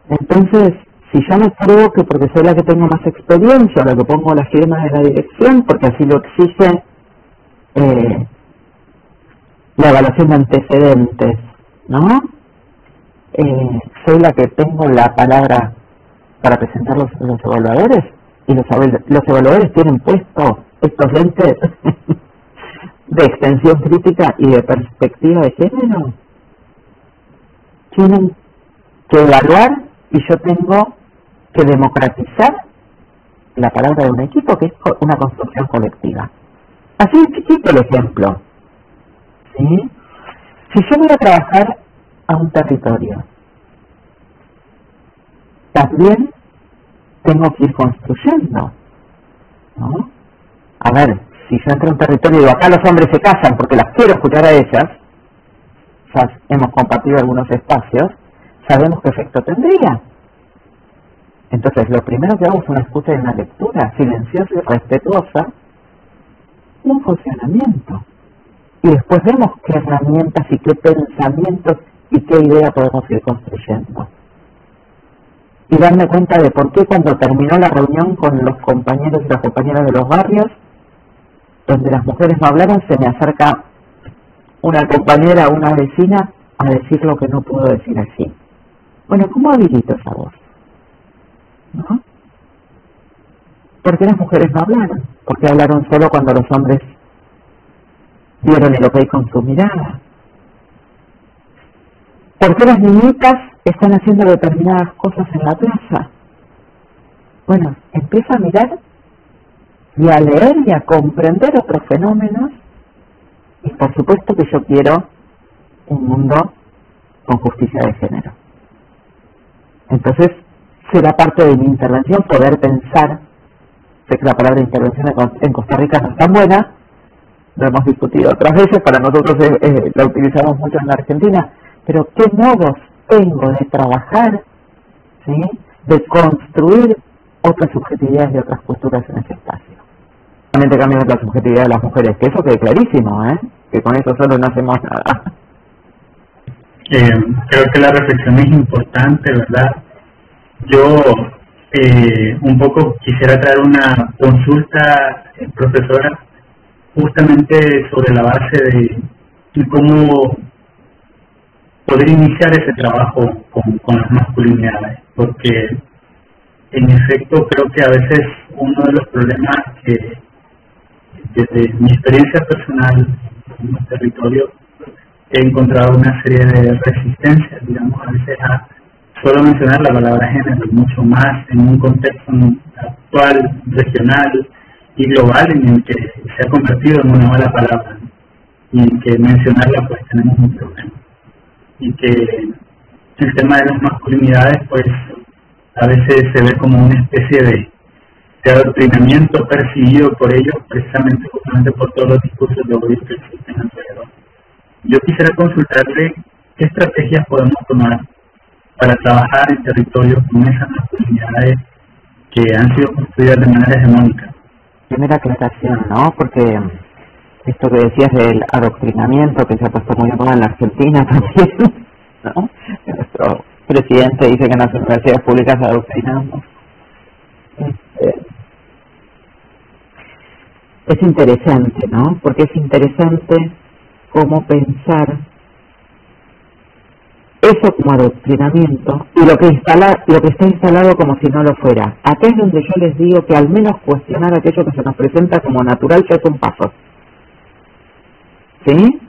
Entonces, si yo me creo que porque soy la que tengo más experiencia, o la que pongo la firma de la dirección, porque así lo exige la evaluación de antecedentes, ¿no? Soy la que tengo la palabra para presentar los evaluadores, y los evaluadores tienen puesto estos lentes de extensión crítica y de perspectiva de género. Tienen que evaluar, y yo tengo que democratizar la palabra de un equipo, que es una construcción colectiva. Así de chiquito el ejemplo, ¿sí? Si yo voy a trabajar a un territorio, también tengo que ir construyendo, ¿no? A ver, si yo entro a un territorio y digo, acá los hombres se casan porque las quiero escuchar a ellas, ya hemos compartido algunos espacios, sabemos qué efecto tendría. Entonces, lo primero que hago es una escucha y una lectura silenciosa y respetuosa, y un funcionamiento. Y después vemos qué herramientas y qué pensamientos y qué idea podemos ir construyendo. Y darme cuenta de por qué cuando terminó la reunión con los compañeros y las compañeras de los barrios, donde las mujeres no hablaron, se me acerca una compañera o una vecina a decir lo que no puedo decir así. Bueno, ¿cómo habilito esa voz? ¿No? ¿Por qué las mujeres no hablaron? ¿Por qué hablaron solo cuando los hombres dieron el ok con su mirada? ¿Por qué las niñitas están haciendo determinadas cosas en la plaza? Bueno, empieza a mirar y a leer y a comprender otros fenómenos, y por supuesto que yo quiero un mundo con justicia de género. Entonces, será parte de mi intervención poder pensar. Sé que la palabra intervención en Costa Rica no es tan buena, lo hemos discutido otras veces, para nosotros la utilizamos mucho en la Argentina, pero ¿qué modos tengo de trabajar, ¿sí?, de construir otras subjetividades y otras culturas en ese espacio? Solamente cambiar la subjetividad de las mujeres, que eso quede clarísimo, que con eso solo no hacemos nada. Creo que la reflexión es importante, ¿verdad? Yo un poco quisiera traer una consulta, profesora, justamente sobre la base de cómo poder iniciar ese trabajo con las masculinidades, porque en efecto creo que a veces uno de los problemas que desde mi experiencia personal en los territorios he encontrado una serie de resistencias, digamos, a veces a solo mencionar la palabra género, mucho más en un contexto actual, regional y global, en el que se ha convertido en una mala palabra, y en que mencionarla pues tenemos un problema, y que el tema de las masculinidades pues a veces se ve como una especie de adoctrinamiento percibido por ellos, precisamente justamente por todos los discursos de odio que existen alrededor. Yo quisiera consultarle qué estrategias podemos tomar para trabajar en territorios con esas masculinidades que han sido construidas de manera hegemónica. Primera aclaración, ¿no? Porque esto que decías del adoctrinamiento, que se ha puesto muy de moda en la Argentina también, ¿no? Nuestro presidente dice que en las universidades públicas adoctrinamos. Es interesante, ¿no? Porque es interesante cómo pensar eso como adoctrinamiento y lo que está instalado como si no lo fuera. Acá es donde yo les digo que al menos cuestionar aquello que se nos presenta como natural ya es un paso. ¿Sí?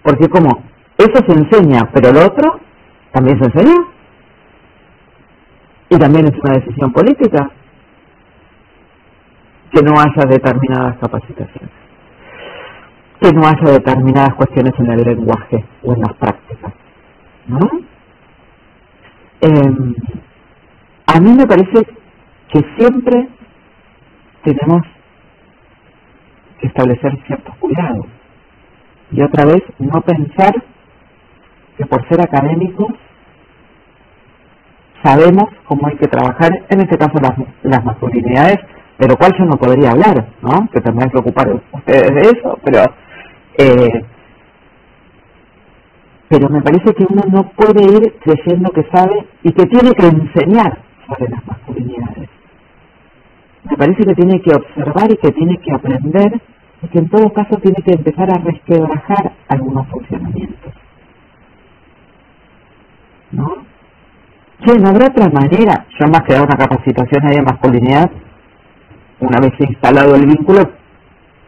Porque como eso se enseña, pero lo otro también se enseña y también es una decisión política. que no haya determinadas capacitaciones, que no haya determinadas cuestiones en el lenguaje o en las prácticas, ¿no? A mí me parece que siempre tenemos que establecer ciertos cuidados y otra vez no pensar que por ser académicos sabemos cómo hay que trabajar, en este caso las masculinidades, de lo cual yo no podría hablar, ¿no? Que tendrán que ocupar ustedes de eso, pero me parece que uno no puede ir creyendo que sabe y que tiene que enseñar sobre las masculinidades. Me parece que tiene que observar y que tiene que aprender y que en todo caso tiene que empezar a resquebrajar algunos funcionamientos, ¿no? ¿No habrá otra manera? Yo más que dar una capacitación ahí en masculinidad, una vez instalado el vínculo,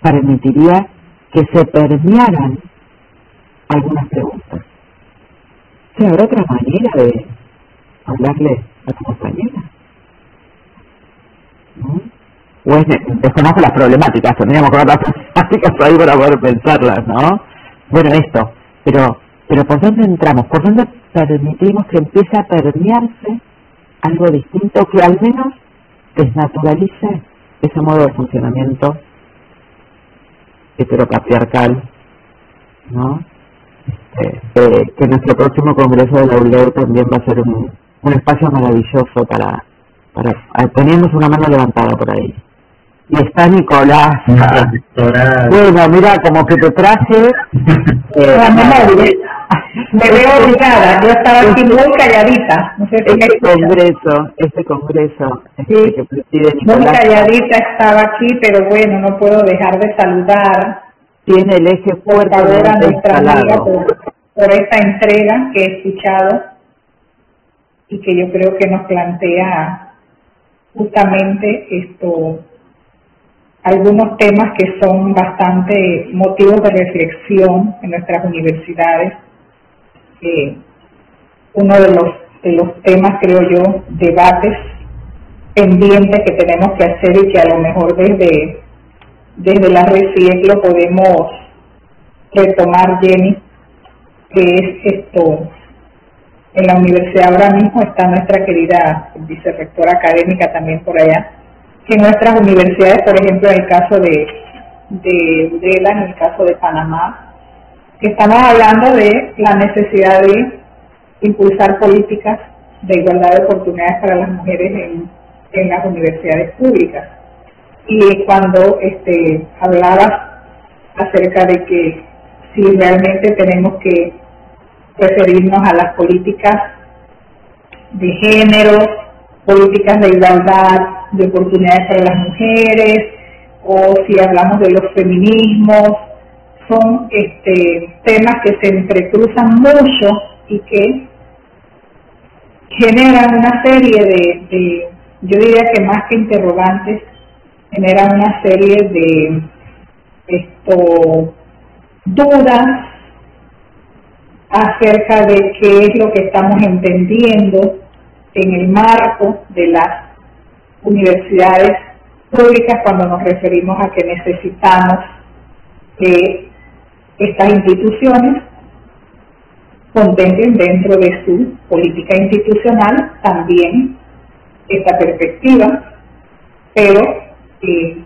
permitiría que se permearan algunas preguntas. ¿Habrá otra manera de hablarle a tu compañera? ¿No? O desconozco las problemáticas, tendríamos que ver las problemáticas ahí para poder pensarlas, ¿no? Bueno, esto, pero ¿por dónde entramos? ¿Por dónde permitimos que empiece a permearse algo distinto que al menos desnaturalice ese modo de funcionamiento heteropatriarcal, ¿no? Que nuestro próximo congreso de la ULEU también va a ser un espacio maravilloso para tenemos una mano levantada por ahí. Y está Nicolás. Bueno, mira, como que te traje me veo obligada, yo estaba aquí muy calladita. No sé si este congreso sí, que preside Nicolás. Muy calladita estaba aquí, pero bueno, no puedo dejar de saludar. Tiene el eje fuerte a nuestra amiga por esta entrega que he escuchado y que yo creo que nos plantea justamente algunos temas que son bastante motivos de reflexión en nuestras universidades. Uno de los temas, creo yo, debates pendientes que tenemos que hacer y que a lo mejor desde la red CIEC lo podemos retomar, Jenny, que es en la universidad ahora mismo está nuestra querida vicerrectora académica también por allá, que en nuestras universidades, por ejemplo, en el caso de UDELA, en el caso de Panamá, que estamos hablando de la necesidad de impulsar políticas de igualdad de oportunidades para las mujeres en las universidades públicas. Y cuando hablabas acerca de que si realmente tenemos que referirnos a las políticas de género, políticas de igualdad de oportunidades para las mujeres, o si hablamos de los feminismos, son temas que se entrecruzan mucho y que generan una serie de yo diría que más que interrogantes, generan una serie de dudas acerca de qué es lo que estamos entendiendo en el marco de las universidades públicas cuando nos referimos a que necesitamos que estas instituciones contemplen dentro de su política institucional también esta perspectiva, pero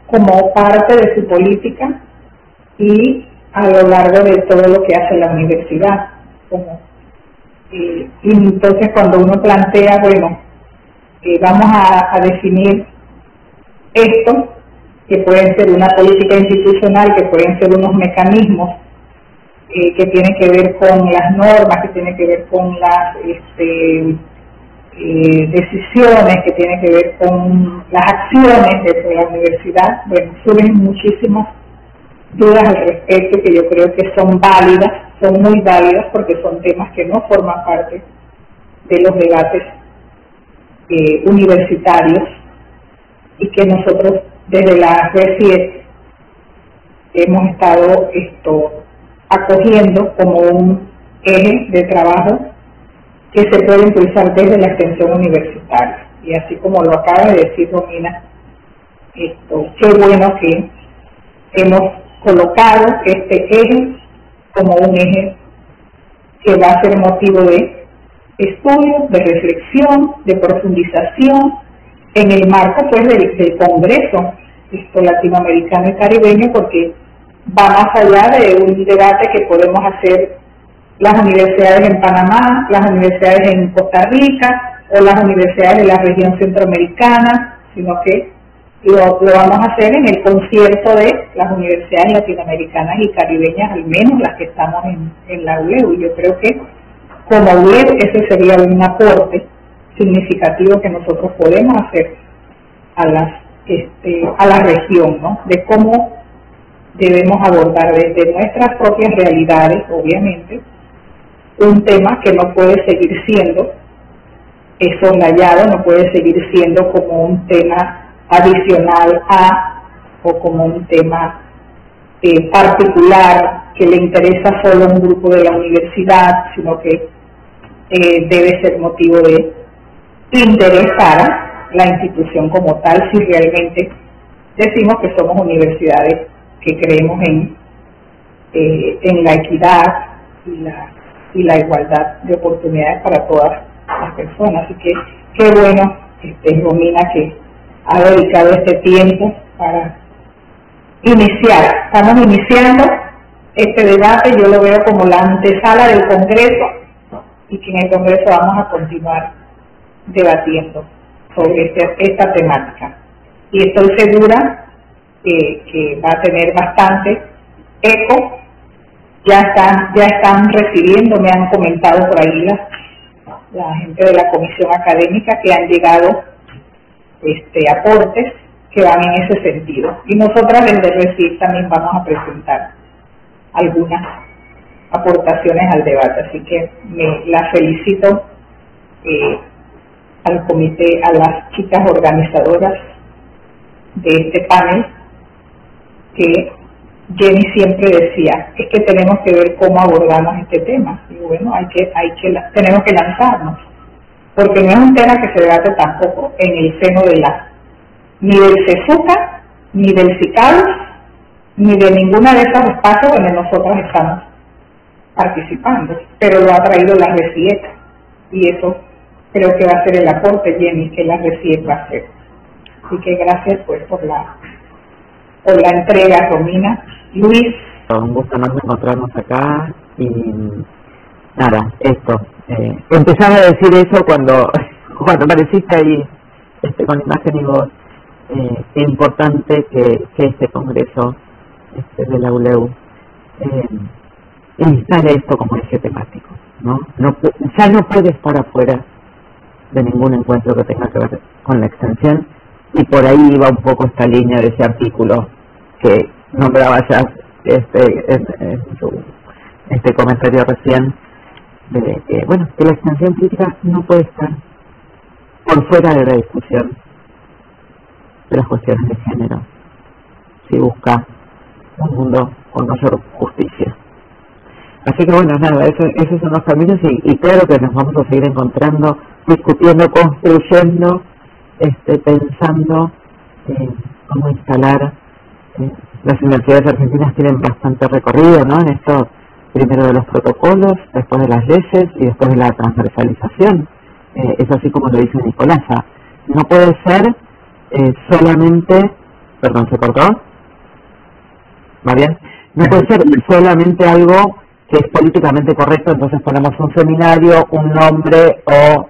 como parte de su política y a lo largo de todo lo que hace la universidad. Y entonces cuando uno plantea, bueno, vamos a definir esto, que pueden ser una política institucional, que pueden ser unos mecanismos que tienen que ver con las normas, que tienen que ver con las decisiones, que tienen que ver con las acciones dentro de la universidad. Bueno, surgen muchísimas dudas al respecto que yo creo que son válidas, son muy válidas porque son temas que no forman parte de los debates universitarios y que nosotros desde la RECIET hemos estado acogiendo como un eje de trabajo que se puede impulsar desde la extensión universitaria. Y así como lo acaba de decir Romina, Qué bueno que hemos colocado este eje como un eje que va a ser motivo de estudio, de reflexión, de profundización en el marco pues del Congreso latinoamericano y caribeño, porque va más allá de un debate que podemos hacer las universidades en Panamá, las universidades en Costa Rica o las universidades de la región centroamericana, sino que lo vamos a hacer en el concierto de las universidades latinoamericanas y caribeñas, al menos las que estamos en la ULEU. Y yo creo que como ULEU ese sería un aporte significativo que nosotros podemos hacer a la región, ¿no? De cómo debemos abordar desde nuestras propias realidades, obviamente, un tema que no puede seguir siendo soslayado, no puede seguir siendo como un tema adicional a o como un tema particular que le interesa solo a un grupo de la universidad, sino que debe ser motivo de interesar a la institución como tal, si realmente decimos que somos universidades que creemos en la equidad y la igualdad de oportunidades para todas las personas. Así que qué bueno, Romina, que ha dedicado este tiempo para iniciar. Estamos iniciando este debate, yo lo veo como la antesala del Congreso, y que en el Congreso vamos a continuar debatiendo sobre esta temática. Y estoy segura que va a tener bastante eco. Ya están recibiendo, me han comentado por ahí la gente de la comisión académica que han llegado aportes que van en ese sentido. Y nosotras desde RECIP también vamos a presentar algunas aportaciones al debate. Así que la felicito al comité, a las chicas organizadoras de este panel, que Jenny siempre decía, es que tenemos que ver cómo abordamos este tema. Y bueno, tenemos que lanzarnos, porque no es un tema que se debate tampoco en el seno ni del CESUCA, ni del CICALUS, ni de ninguna de esos espacios donde nosotros estamos participando, pero lo ha traído la RECIEC, y eso creo que va a ser el aporte, Jenny, que la RECIEC va a hacer. Así que gracias pues por la entrega, Romina. Luis. Un gusto enorme encontrarnos acá y nada, empezaba a decir eso cuando apareciste ahí con imagen y voz. Es importante que este congreso de la ULEU instale esto como eje temático, ¿no? Ya no puede estar afuera de ningún encuentro que tenga que ver con la extensión, y por ahí va un poco esta línea de ese artículo que nombraba ya en su comentario recién, de que que la extensión crítica no puede estar por fuera de la discusión de las cuestiones de género si busca un mundo con mayor justicia. Así que nada, esos son los caminos, y claro que nos vamos a seguir encontrando, discutiendo, construyendo, pensando cómo instalar. Las universidades argentinas tienen bastante recorrido, ¿no? En esto, primero de los protocolos, después de las leyes y después de la transversalización. Es así como lo dice Nicolasa. No puede ser solamente... Perdón, ¿se cortó? ¿Va bien? No puede ser solamente algo que es políticamente correcto, entonces ponemos un seminario, un nombre o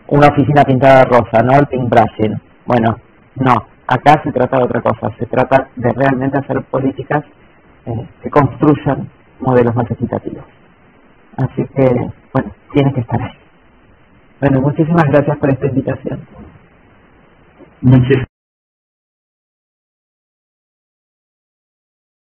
una oficina pintada de rosa, ¿no? El pink brushing. Bueno, no. Acá se trata de otra cosa, se trata de realmente hacer políticas que construyan modelos más equitativos. Así que, tiene que estar ahí. Muchísimas gracias por esta invitación. Muchísimas